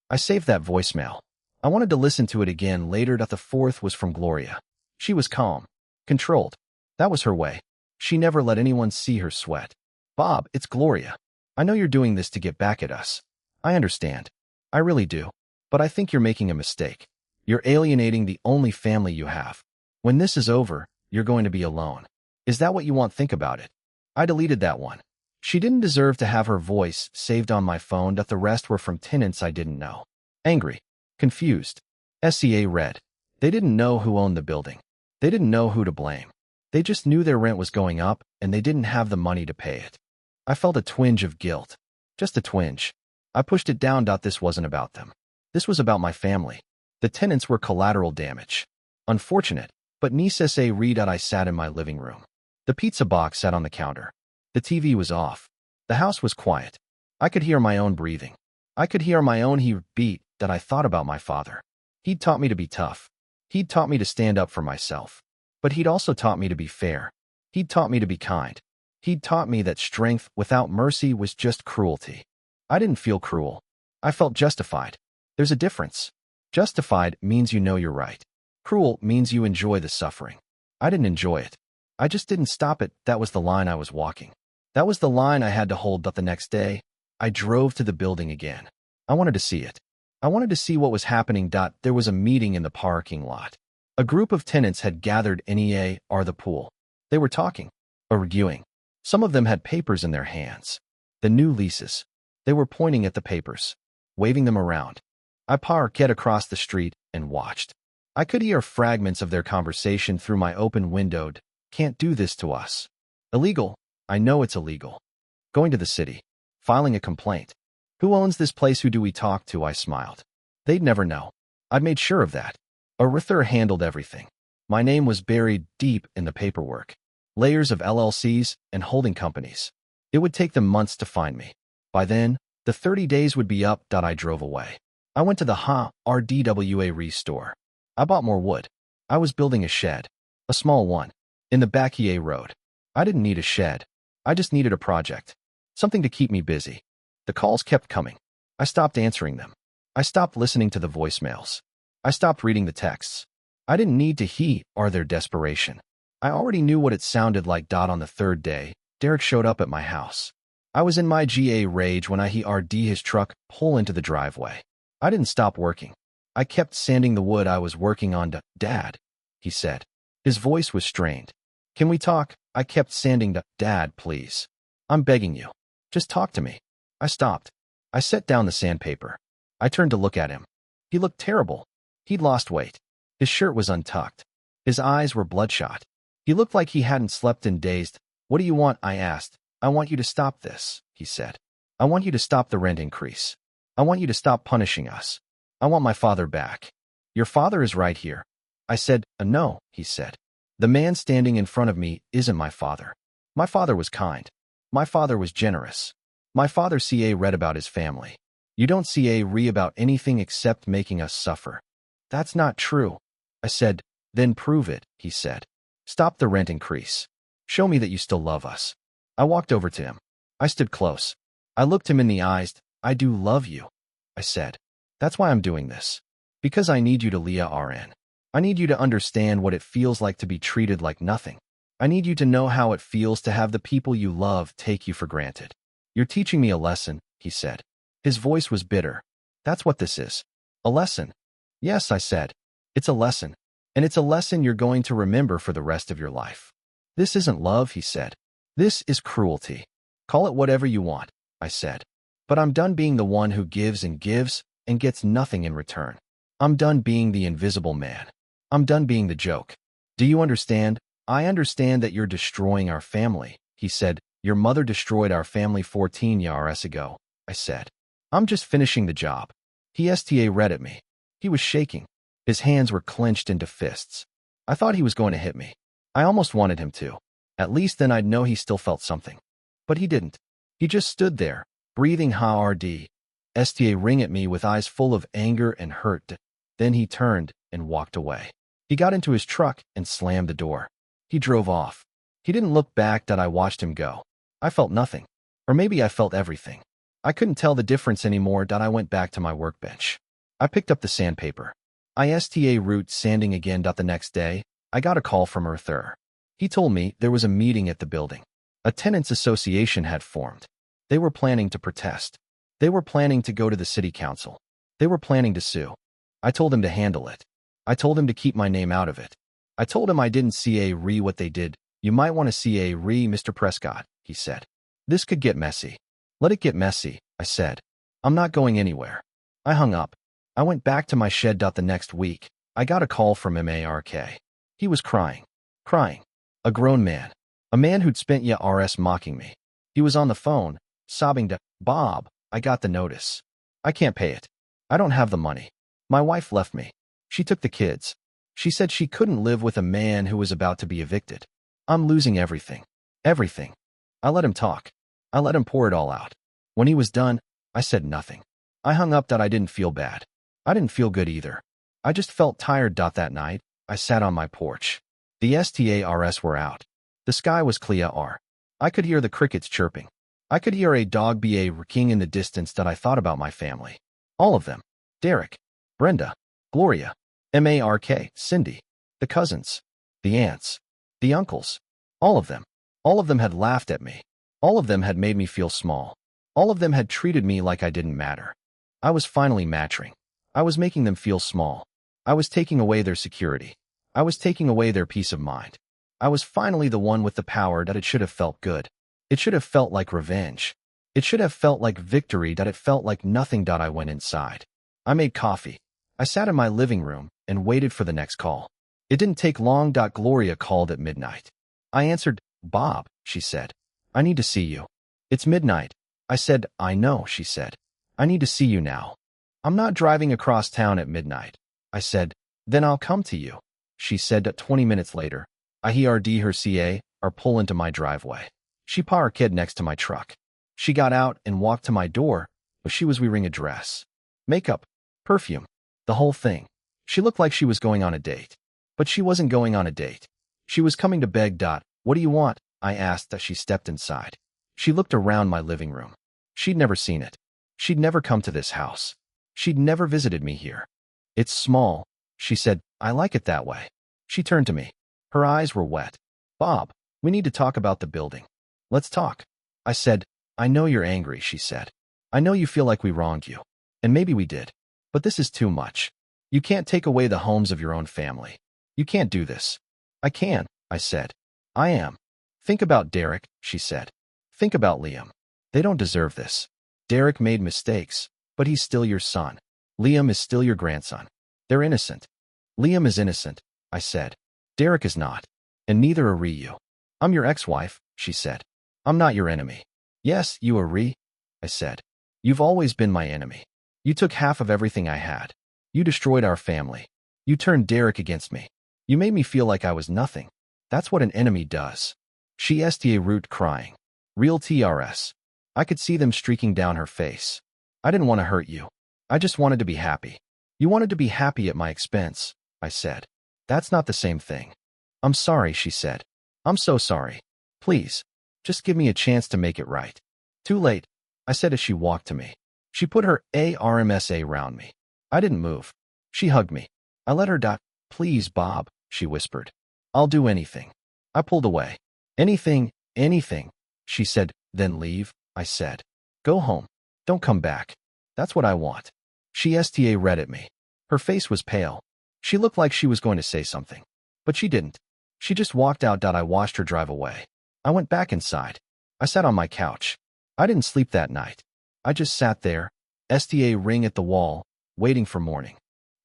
I saved that voicemail. I wanted to listen to it again later. The fourth was from Gloria. She was calm. Controlled. That was her way. She never let anyone see her sweat. "Bob, it's Gloria. I know you're doing this to get back at us. I understand. I really do. But I think you're making a mistake. You're alienating the only family you have. When this is over, you're going to be alone. Is that what you want? Think about it." I deleted that one. She didn't deserve to have her voice saved on my phone. The rest were from tenants I didn't know. Angry. Confused. SCA read. They didn't know who owned the building. They didn't know who to blame. They just knew their rent was going up and they didn't have the money to pay it. I felt a twinge of guilt. Just a twinge. I pushed it down. This wasn't about them. This was about my family. The tenants were collateral damage. Unfortunate, but necessary. I sat in my living room. The pizza box sat on the counter. The TV was off. The house was quiet. I could hear my own breathing. I could hear my own heartbeat. I thought about my father. He'd taught me to be tough. He'd taught me to stand up for myself. But he'd also taught me to be fair. He'd taught me to be kind. He'd taught me that strength without mercy was just cruelty. I didn't feel cruel. I felt justified. There's a difference. Justified means you know you're right. Cruel means you enjoy the suffering. I didn't enjoy it. I just didn't stop it. That was the line I was walking. That was the line I had to hold. The next day, I drove to the building again. I wanted to see it. I wanted to see what was happening. There was a meeting in the parking lot. A group of tenants had gathered near the pool. They were talking, arguing. Some of them had papers in their hands. The new leases. They were pointing at the papers, waving them around. I parked across the street and watched. I could hear fragments of their conversation through my open window. "Can't do this to us. Illegal. I know it's illegal. Going to the city. Filing a complaint. Who owns this place? Who do we talk to?" I smiled. They'd never know. I'd made sure of that. Arthur handled everything. My name was buried deep in the paperwork. Layers of LLCs and holding companies. It would take them months to find me. By then, the 30 days would be up. I drove away. I went to the RDWA store. I bought more wood. I was building a shed. A small one. In the back road. I didn't need a shed. I just needed a project. Something to keep me busy. The calls kept coming. I stopped answering them. I stopped listening to the voicemails. I stopped reading the texts. I didn't need to heed their desperation. I already knew what it sounded like. On the third day, Derek showed up at my house. I was in my rage when I heard his truck pull into the driveway. I didn't stop working. I kept sanding the wood I was working on. "Dad," he said. His voice was strained. "Can we talk?" I kept sanding. "Dad, please. I'm begging you. Just talk to me." I stopped. I set down the sandpaper. I turned to look at him. He looked terrible. He'd lost weight. His shirt was untucked. His eyes were bloodshot. He looked like he hadn't slept in days. "What do you want?" I asked. "I want you to stop this," he said. "I want you to stop the rent increase. I want you to stop punishing us. I want my father back." "Your father is right here." I said. "No," he said. "The man standing in front of me isn't my father. My father was kind. My father was generous. My father read about his family. You don't read about anything except making us suffer." "That's not true," I said. Then prove it, he said. Stop the rent increase. Show me that you still love us. I walked over to him. I stood close. I looked him in the eyes. I do love you, I said. That's why I'm doing this. Because I need you to Leah RN. I need you to understand what it feels like to be treated like nothing. I need you to know how it feels to have the people you love take you for granted. You're teaching me a lesson, he said. His voice was bitter. That's what this is. A lesson. Yes, I said. It's a lesson. And it's a lesson you're going to remember for the rest of your life. This isn't love, he said. This is cruelty. Call it whatever you want, I said. But I'm done being the one who gives and gets nothing in return. I'm done being the invisible man. I'm done being the joke. Do you understand? I understand that you're destroying our family, he said. Your mother destroyed our family 14 years ago, I said. I'm just finishing the job. He read at me. He was shaking. His hands were clenched into fists. I thought he was going to hit me. I almost wanted him to. At least then I'd know he still felt something. But he didn't. He just stood there, breathing hard. Ring at me with eyes full of anger and hurt. Then he turned and walked away. He got into his truck and slammed the door. He drove off. He didn't look back. I watched him go. I felt nothing. Or maybe I felt everything. I couldn't tell the difference anymore. I went back to my workbench. I picked up the sandpaper. Root sanding again. The next day, I got a call from Arthur. He told me there was a meeting at the building. A tenants association had formed. They were planning to protest. They were planning to go to the city council. They were planning to sue. I told him to handle it. I told him to keep my name out of it. I told him I didn't see what they did. You might want to see Mr. Prescott, he said. This could get messy. Let it get messy, I said. I'm not going anywhere. I hung up. I went back to my shed. The next week, I got a call from Mark. He was crying. Crying. A grown man. A man who'd spent years mocking me. He was on the phone, sobbing to, Bob, I got the notice. I can't pay it. I don't have the money. My wife left me. She took the kids. She said she couldn't live with a man who was about to be evicted. I'm losing everything. Everything. I let him talk. I let him pour it all out. When he was done, I said nothing. I hung up. I didn't feel bad. I didn't feel good either. I just felt tired. That night, I sat on my porch. The stars were out. The sky was clear. I could hear the crickets chirping. I could hear a dog barking in the distance. I thought about my family. All of them. Derek, Brenda, Gloria, Mark, Cindy, the cousins, the aunts, the uncles. All of them. All of them had laughed at me. All of them had made me feel small. All of them had treated me like I didn't matter. I was finally maturing. I was making them feel small. I was taking away their security. I was taking away their peace of mind. I was finally the one with the power. It should have felt good. It should have felt like revenge. It should have felt like victory. It felt like nothing. I went inside. I made coffee. I sat in my living room and waited for the next call. It didn't take long. Gloria called at midnight. I answered. Bob, she said. I need to see you. It's midnight. I said. I know, she said. I need to see you now. I'm not driving across town at midnight. I said. Then I'll come to you. She said. 20 minutes later, I heard her pull into my driveway. She parked next to my truck. She got out and walked to my door. She was wearing a dress. Makeup. Perfume. The whole thing. She looked like she was going on a date. But she wasn't going on a date. She was coming to beg. What do you want? I asked as she stepped inside. She looked around my living room. She'd never seen it. She'd never come to this house. She'd never visited me here. It's small, she said. I like it that way. She turned to me. Her eyes were wet. Bob, we need to talk about the building. Let's talk. I said. I know you're angry, she said. I know you feel like we wronged you. And maybe we did. But this is too much. You can't take away the homes of your own family. You can't do this. I can, I said. I am. Think about Derek, she said. Think about Liam. They don't deserve this. Derek made mistakes, but he's still your son. Liam is still your grandson. They're innocent. Liam is innocent, I said. Derek is not. And neither are you. I'm your ex-wife, she said. I'm not your enemy. Yes, you are, I said. You've always been my enemy. You took half of everything I had. You destroyed our family. You turned Derek against me. You made me feel like I was nothing. That's what an enemy does. She root crying. Real TRS. I could see them streaking down her face. I didn't want to hurt you. I just wanted to be happy. You wanted to be happy at my expense, I said. That's not the same thing. I'm sorry, she said. I'm so sorry. Please, just give me a chance to make it right. Too late, I said as she walked to me. She put her arms around me. I didn't move. She hugged me. I let her die. Please, Bob, she whispered. I'll do anything. I pulled away. Anything, she said. Then leave, I said. Go home. Don't come back. That's what I want. She read at me. Her face was pale. She looked like she was going to say something. But she didn't. She just walked out. I watched her drive away. I went back inside. I sat on my couch. I didn't sleep that night. I just sat there, ring at the wall, waiting for morning.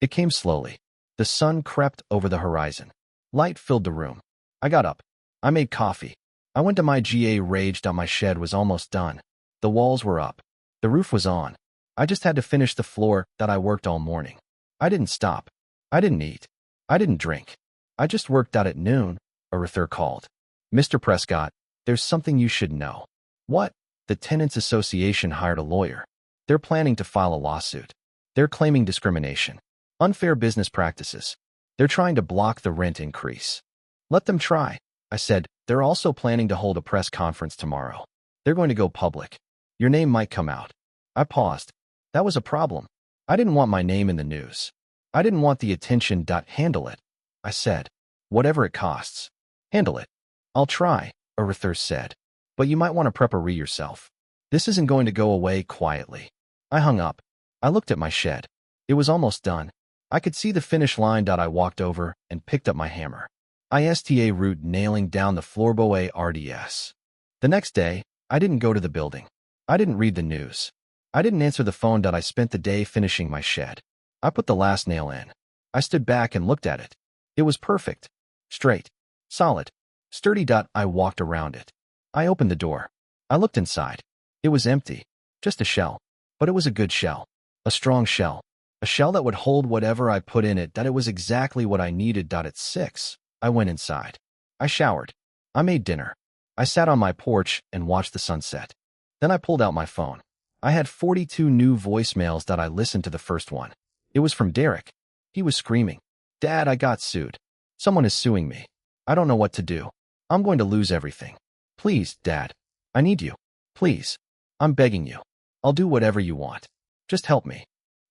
It came slowly. The sun crept over the horizon. Light filled the room. I got up. I made coffee. I went to my raged on my shed was almost done. The walls were up. The roof was on. I just had to finish the floor that I worked all morning. I didn't stop. I didn't eat. I didn't drink. I just worked out at noon, Arthur called. Mr. Prescott, there's something you should know. What? The Tenants Association hired a lawyer. They're planning to file a lawsuit. They're claiming discrimination. Unfair business practices. They're trying to block the rent increase. Let them try, I said. They're also planning to hold a press conference tomorrow. They're going to go public. Your name might come out. I paused. That was a problem. I didn't want my name in the news. I didn't want the attention. Handle it, I said. Whatever it costs. Handle it. I'll try, Arthur said. But you might want to prepare yourself. This isn't going to go away quietly. I hung up. I looked at my shed. It was almost done. I could see the finish line. I walked over and picked up my hammer. Root nailing down the floorboard RDS. The next day, I didn't go to the building. I didn't read the news. I didn't answer the phone. I spent the day finishing my shed. I put the last nail in. I stood back and looked at it. It was perfect. Straight. Solid. Sturdy. I walked around it. I opened the door. I looked inside. It was empty. Just a shell. But it was a good shell. A strong shell. A shell that would hold whatever I put in it. It was exactly what I needed. At 6, I went inside. I showered. I made dinner. I sat on my porch and watched the sunset. Then I pulled out my phone. I had 42 new voicemails. I listened to the first one. It was from Derek. He was screaming, "Dad, I got sued. Someone is suing me. I don't know what to do. I'm going to lose everything. Please, Dad. I need you. Please. I'm begging you. I'll do whatever you want. Just help me."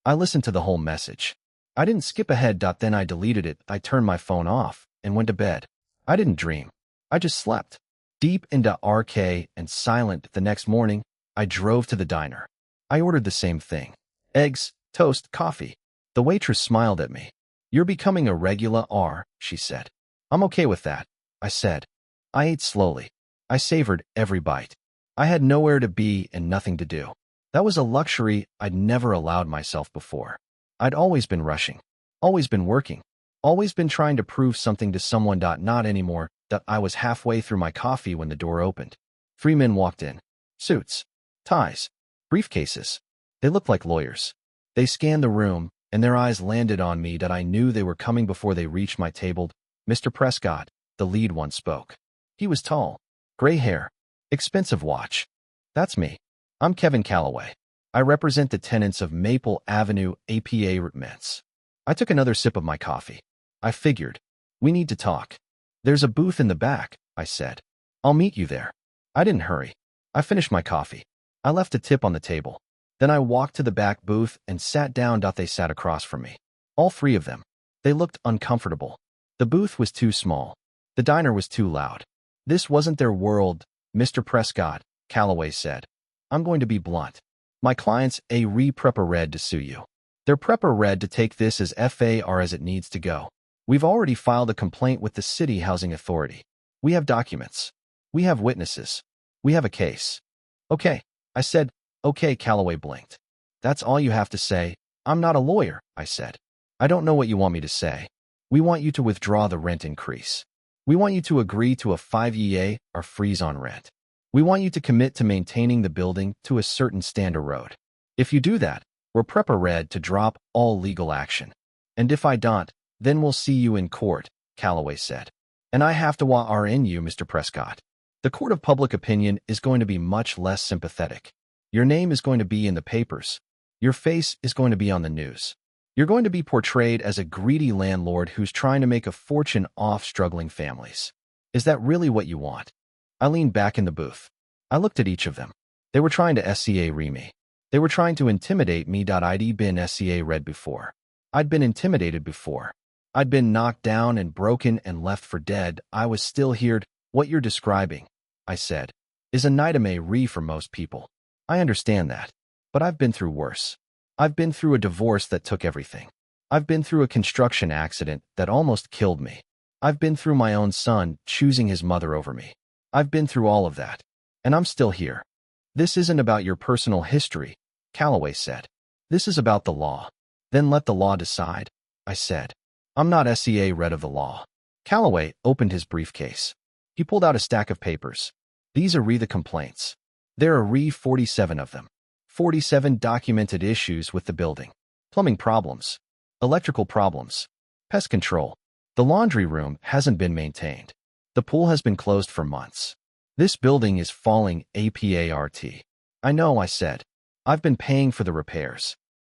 I listened to the whole message. I didn't skip ahead. Then I deleted it. I turned my phone off and went to bed. I didn't dream. I just slept. Deep into RK and silent. The next morning, I drove to the diner. I ordered the same thing. Eggs, toast, coffee. The waitress smiled at me. "You're becoming a regular R," she said. "I'm okay with that," I said. I ate slowly. I savored every bite. I had nowhere to be and nothing to do. That was a luxury I'd never allowed myself before. I'd always been rushing, always been working, always been trying to prove something to someone. Not anymore. I was halfway through my coffee when the door opened. 3 men walked in. Suits, ties, briefcases. They looked like lawyers. They scanned the room, and their eyes landed on me. I knew they were coming before they reached my table. "Mr. Prescott," the lead one spoke. He was tall, gray hair, expensive watch. "That's me. I'm Kevin Calloway. I represent the tenants of Maple Avenue apartments." I took another sip of my coffee. I figured, we need to talk. "There's a booth in the back," I said. "I'll meet you there." I didn't hurry. I finished my coffee. I left a tip on the table. Then I walked to the back booth and sat down. They sat across from me. All 3 of them. They looked uncomfortable. The booth was too small. The diner was too loud. This wasn't their world, Mr. Prescott, Calloway said. "I'm going to be blunt. My clients prepared to sue you. They're prepared to take this as far as it needs to go. We've already filed a complaint with the City Housing Authority. We have documents. We have witnesses. We have a case." "Okay," I said. "Okay," Calloway blinked. "That's all you have to say?" "I'm not a lawyer," I said. "I don't know what you want me to say. We want you to withdraw the rent increase. We want you to agree to a 5-year or freeze on rent. We want you to commit to maintaining the building to a certain standard road. If you do that, we're prepared to drop all legal action. And if I don't, then we'll see you in court," Calloway said. "And I have to warn you, Mr. Prescott. The court of public opinion is going to be much less sympathetic. Your name is going to be in the papers. Your face is going to be on the news. You're going to be portrayed as a greedy landlord who's trying to make a fortune off struggling families. Is that really what you want? I leaned back in the booth. I looked at each of them. They were trying to SCA me. They were trying to intimidate me. I'd been SCA read before. I'd been intimidated before. I'd been knocked down and broken and left for dead. I was still here. What you're describing, I said, is a nightmare for most people. I understand that. But I've been through worse. I've been through a divorce that took everything. I've been through a construction accident that almost killed me. I've been through my own son choosing his mother over me. I've been through all of that. And I'm still here. This isn't about your personal history, Calloway said. This is about the law. Then let the law decide, I said. I'm not SCA read of the law. Calloway opened his briefcase. He pulled out a stack of papers. These are the complaints. There are 47 of them. 47 documented issues with the building. Plumbing problems. Electrical problems. Pest control. The laundry room hasn't been maintained. The pool has been closed for months. This building is falling apart. I know, I said. I've been paying for the repairs.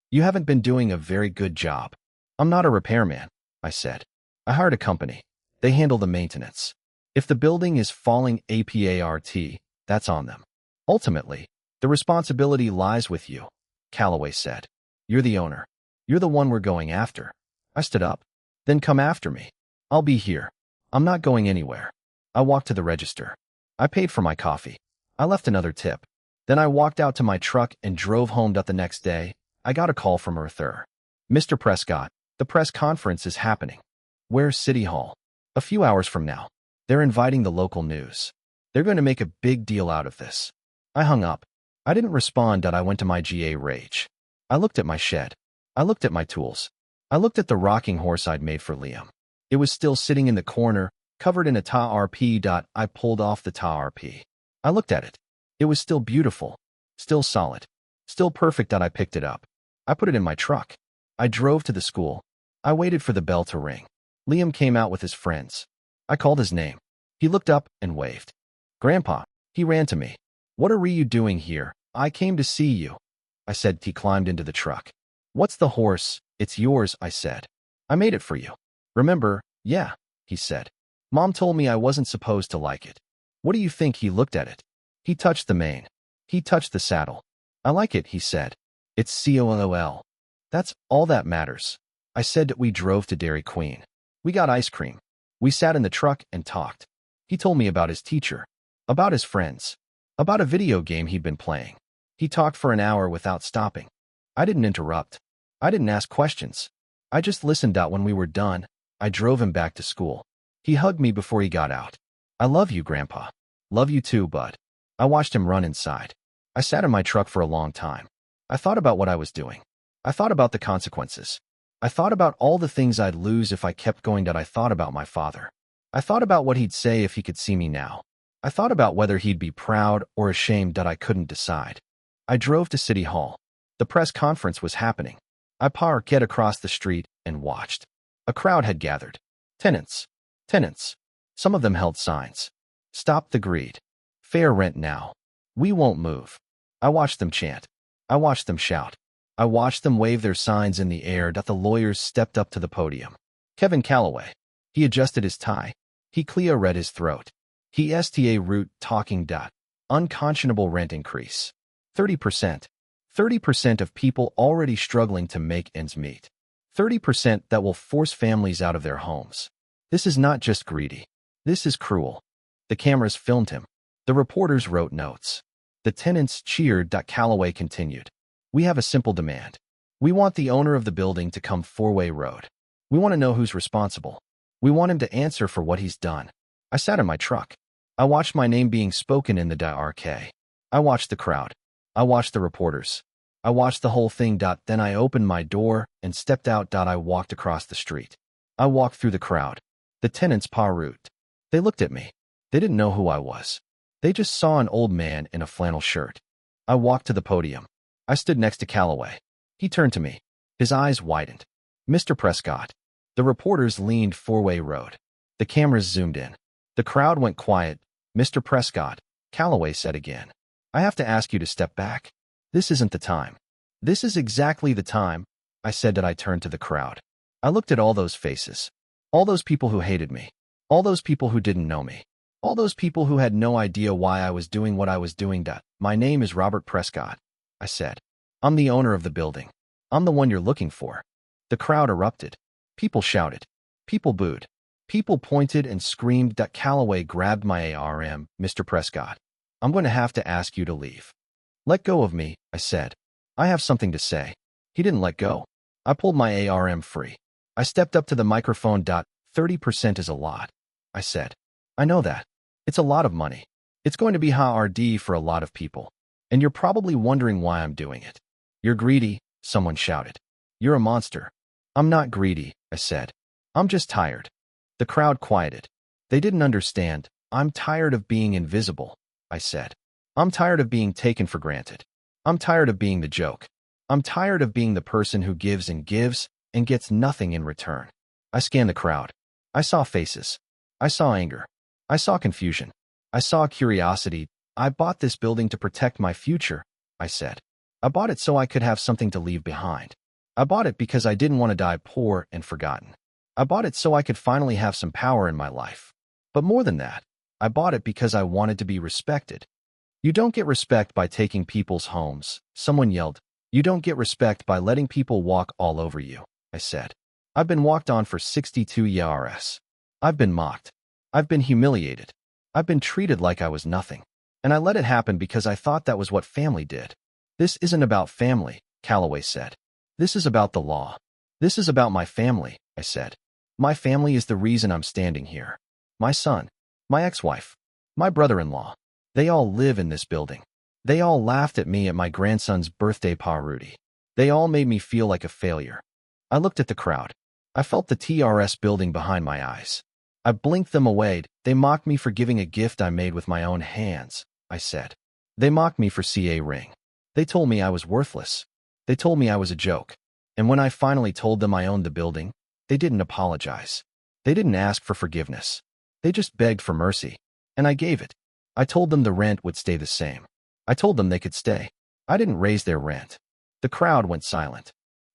You haven't been doing a very good job. I'm not a repairman, I said. I hired a company. They handle the maintenance. If the building is falling apart, that's on them. Ultimately, the responsibility lies with you, Calloway said. You're the owner. You're the one we're going after. I stood up. Then come after me. I'll be here. I'm not going anywhere. I walked to the register. I paid for my coffee. I left another tip. Then I walked out to my truck and drove home. The next day, I got a call from Arthur. Mr. Prescott, the press conference is happening. Where's City Hall? A few hours from now. They're inviting the local news. They're going to make a big deal out of this. I hung up. I didn't respond. I went to my GA rage. I looked at my shed. I looked at my tools. I looked at the rocking horse I'd made for Liam. It was still sitting in the corner, covered in a TA-RP. I pulled off the TA-RP. I looked at it. It was still beautiful, still solid, still perfect. I picked it up. I put it in my truck. I drove to the school. I waited for the bell to ring. Liam came out with his friends. I called his name. He looked up and waved. Grandpa, he ran to me. What are you doing here? I came to see you, I said. He climbed into the truck. What's the horse? It's yours, I said. I made it for you. Remember? Yeah, he said. Mom told me I wasn't supposed to like it. What do you think? He looked at it. He touched the mane. He touched the saddle. I like it, he said. It's COLOL. That's all that matters. I said. We drove to Dairy Queen. We got ice cream. We sat in the truck and talked. He told me about his teacher, about his friends, about a video game he'd been playing. He talked for an hour without stopping. I didn't interrupt. I didn't ask questions. I just listened. When we were done, I drove him back to school. He hugged me before he got out. I love you, Grandpa. Love you too, bud. I watched him run inside. I sat in my truck for a long time. I thought about what I was doing. I thought about the consequences. I thought about all the things I'd lose if I kept going. I thought about my father. I thought about what he'd say if he could see me now. I thought about whether he'd be proud or ashamed. I couldn't decide. I drove to City Hall. The press conference was happening. I parked across the street and watched. A crowd had gathered. Tenants. Tenants. Some of them held signs. Stop the greed. Fair rent now. We won't move. I watched them chant. I watched them shout. I watched them wave their signs in the air. The lawyers stepped up to the podium. Kevin Calloway. He adjusted his tie. He read his throat. He sta root talking. Unconscionable rent increase. 30%. 30% of people already struggling to make ends meet. 30% that will force families out of their homes. This is not just greedy. This is cruel. The cameras filmed him. The reporters wrote notes. The tenants cheered. Calloway continued. We have a simple demand. We want the owner of the building to come 4-way road. We want to know who's responsible. We want him to answer for what he's done. I sat in my truck. I watched my name being spoken in the DRK. I watched the crowd. I watched the reporters. I watched the whole thing. Then I opened my door and stepped out. I walked across the street. I walked through the crowd. The tenants root. They looked at me. They didn't know who I was. They just saw an old man in a flannel shirt. I walked to the podium. I stood next to Calloway. He turned to me. His eyes widened. Mr. Prescott. The reporters leaned 4-way road. The cameras zoomed in. The crowd went quiet. Mr. Prescott, Calloway said again. I have to ask you to step back. This isn't the time. This is exactly the time. I said that I turned to the crowd. I looked at all those faces. All those people who hated me. All those people who didn't know me. All those people who had no idea why I was doing what I was doing. My name is Robert Prescott, I said. I'm the owner of the building. I'm the one you're looking for. The crowd erupted. People shouted. People booed. People pointed and screamed. Calloway grabbed my ARM. Mr. Prescott, I'm going to have to ask you to leave. Let go of me, I said. I have something to say. He didn't let go. I pulled my ARM free. I stepped up to the microphone. 30% is a lot, I said. I know that. It's a lot of money. It's going to be hard for a lot of people. And you're probably wondering why I'm doing it. You're greedy, someone shouted. You're a monster. I'm not greedy, I said. I'm just tired. The crowd quieted. They didn't understand. I'm tired of being invisible, I said. I'm tired of being taken for granted. I'm tired of being the joke. I'm tired of being the person who gives and gets nothing in return. I scanned the crowd. I saw faces. I saw anger. I saw confusion. I saw curiosity. I bought this building to protect my future, I said. I bought it so I could have something to leave behind. I bought it because I didn't want to die poor and forgotten. I bought it so I could finally have some power in my life. But more than that, I bought it because I wanted to be respected. You don't get respect by taking people's homes, someone yelled. You don't get respect by letting people walk all over you, I said. I've been walked on for 62 years. I've been mocked. I've been humiliated. I've been treated like I was nothing. And I let it happen because I thought that was what family did. This isn't about family, Calloway said. This is about the law. This is about my family, I said. My family is the reason I'm standing here. My son, my ex-wife, my brother-in-law. They all live in this building. They all laughed at me at my grandson's birthday party. They all made me feel like a failure. I looked at the crowd. I felt the TRS building behind my eyes. I blinked them away. They mocked me for giving a gift I made with my own hands, I said. They mocked me for CA ring. They told me I was worthless. They told me I was a joke. And when I finally told them I owned the building, they didn't apologize. They didn't ask for forgiveness. They just begged for mercy. And I gave it. I told them the rent would stay the same. I told them they could stay. I didn't raise their rent. The crowd went silent.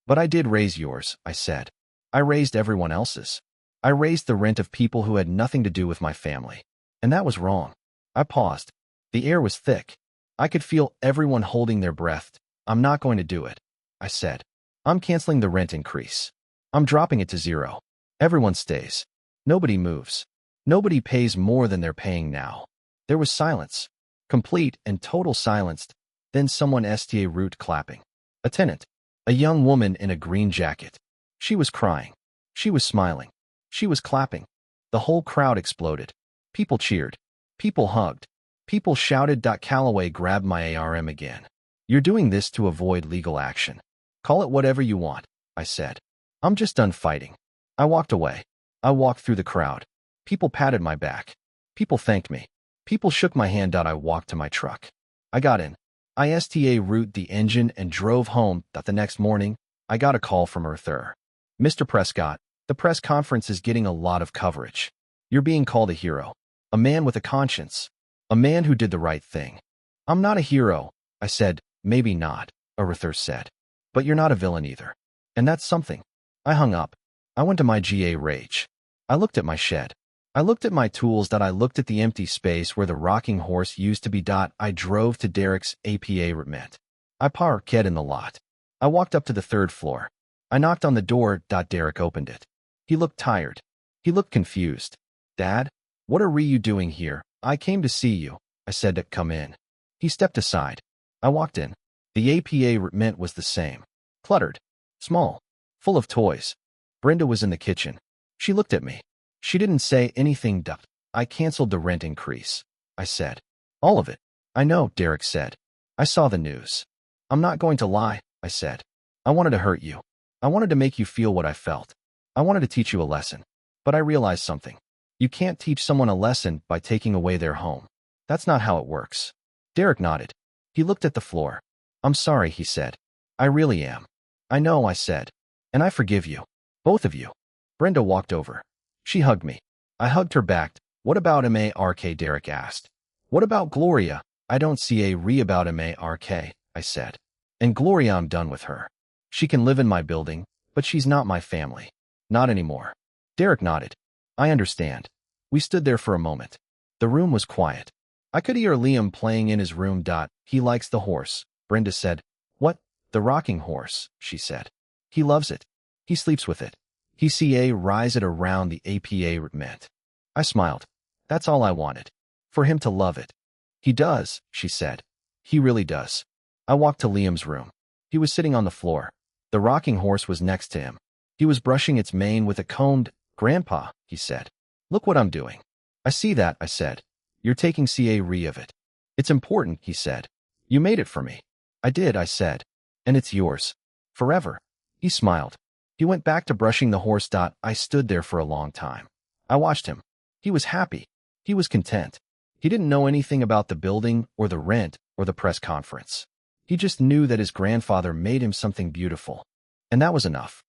But I did raise yours, I said. I raised everyone else's. I raised the rent of people who had nothing to do with my family. And that was wrong. I paused. The air was thick. I could feel everyone holding their breath. I'm not going to do it, I said. I'm canceling the rent increase. I'm dropping it to 0. Everyone stays. Nobody moves. Nobody pays more than they're paying now. There was silence. Complete and total silence. Then someone sta root clapping. A tenant. A young woman in a green jacket. She was crying. She was smiling. She was clapping. The whole crowd exploded. People cheered. People hugged. People shouted. Calloway grabbed my ARM again. You're doing this to avoid legal action. Call it whatever you want, I said. I'm just done fighting. I walked away. I walked through the crowd. People patted my back. People thanked me. People shook my hand. I walked to my truck. I got in. I sta root the engine and drove home. The next morning, I got a call from Arthur. Mr. Prescott, the press conference is getting a lot of coverage. You're being called a hero. A man with a conscience. A man who did the right thing. I'm not a hero, I said. Maybe not, Arthur said. But you're not a villain either. And that's something. I hung up. I went to my GA rage. I looked at my shed. I looked at my tools. I looked at the empty space where the rocking horse used to be. I drove to Derek's APA remit. I parked in the lot. I walked up to the 3rd floor. I knocked on the door. Derek opened it. He looked tired. He looked confused. Dad, what are you doing here? I came to see you, I said. To come in. He stepped aside. I walked in. The APA remit was the same. Cluttered. Small. Full of toys. Brenda was in the kitchen. She looked at me. She didn't say anything. I canceled the rent increase, I said. All of it. I know, Derek said. I saw the news. I'm not going to lie, I said. I wanted to hurt you. I wanted to make you feel what I felt. I wanted to teach you a lesson. But I realized something. You can't teach someone a lesson by taking away their home. That's not how it works. Derek nodded. He looked at the floor. I'm sorry, he said. I really am. I know, I said. And I forgive you. Both of you. Brenda walked over. She hugged me. I hugged her back. What about Mark? Derek asked. What about Gloria? I don't see a re about Mark, I said. And Gloria, I'm done with her. She can live in my building, but she's not my family. Not anymore. Derek nodded. I understand. We stood there for a moment. The room was quiet. I could hear Liam playing in his room. He likes the horse, Brenda said. What? The rocking horse, she said. He loves it. He sleeps with it. He see rise it around the APA meant. I smiled. That's all I wanted. For him to love it. He does, she said. He really does. I walked to Liam's room. He was sitting on the floor. The rocking horse was next to him. He was brushing its mane with a comb. Grandpa, he said. Look what I'm doing. I see that, I said. You're taking care of it. It's important, he said. You made it for me. I did, I said. And it's yours. Forever. He smiled. He went back to brushing the horse. I stood there for a long time. I watched him. He was happy. He was content. He didn't know anything about the building or the rent or the press conference. He just knew that his grandfather made him something beautiful. And that was enough.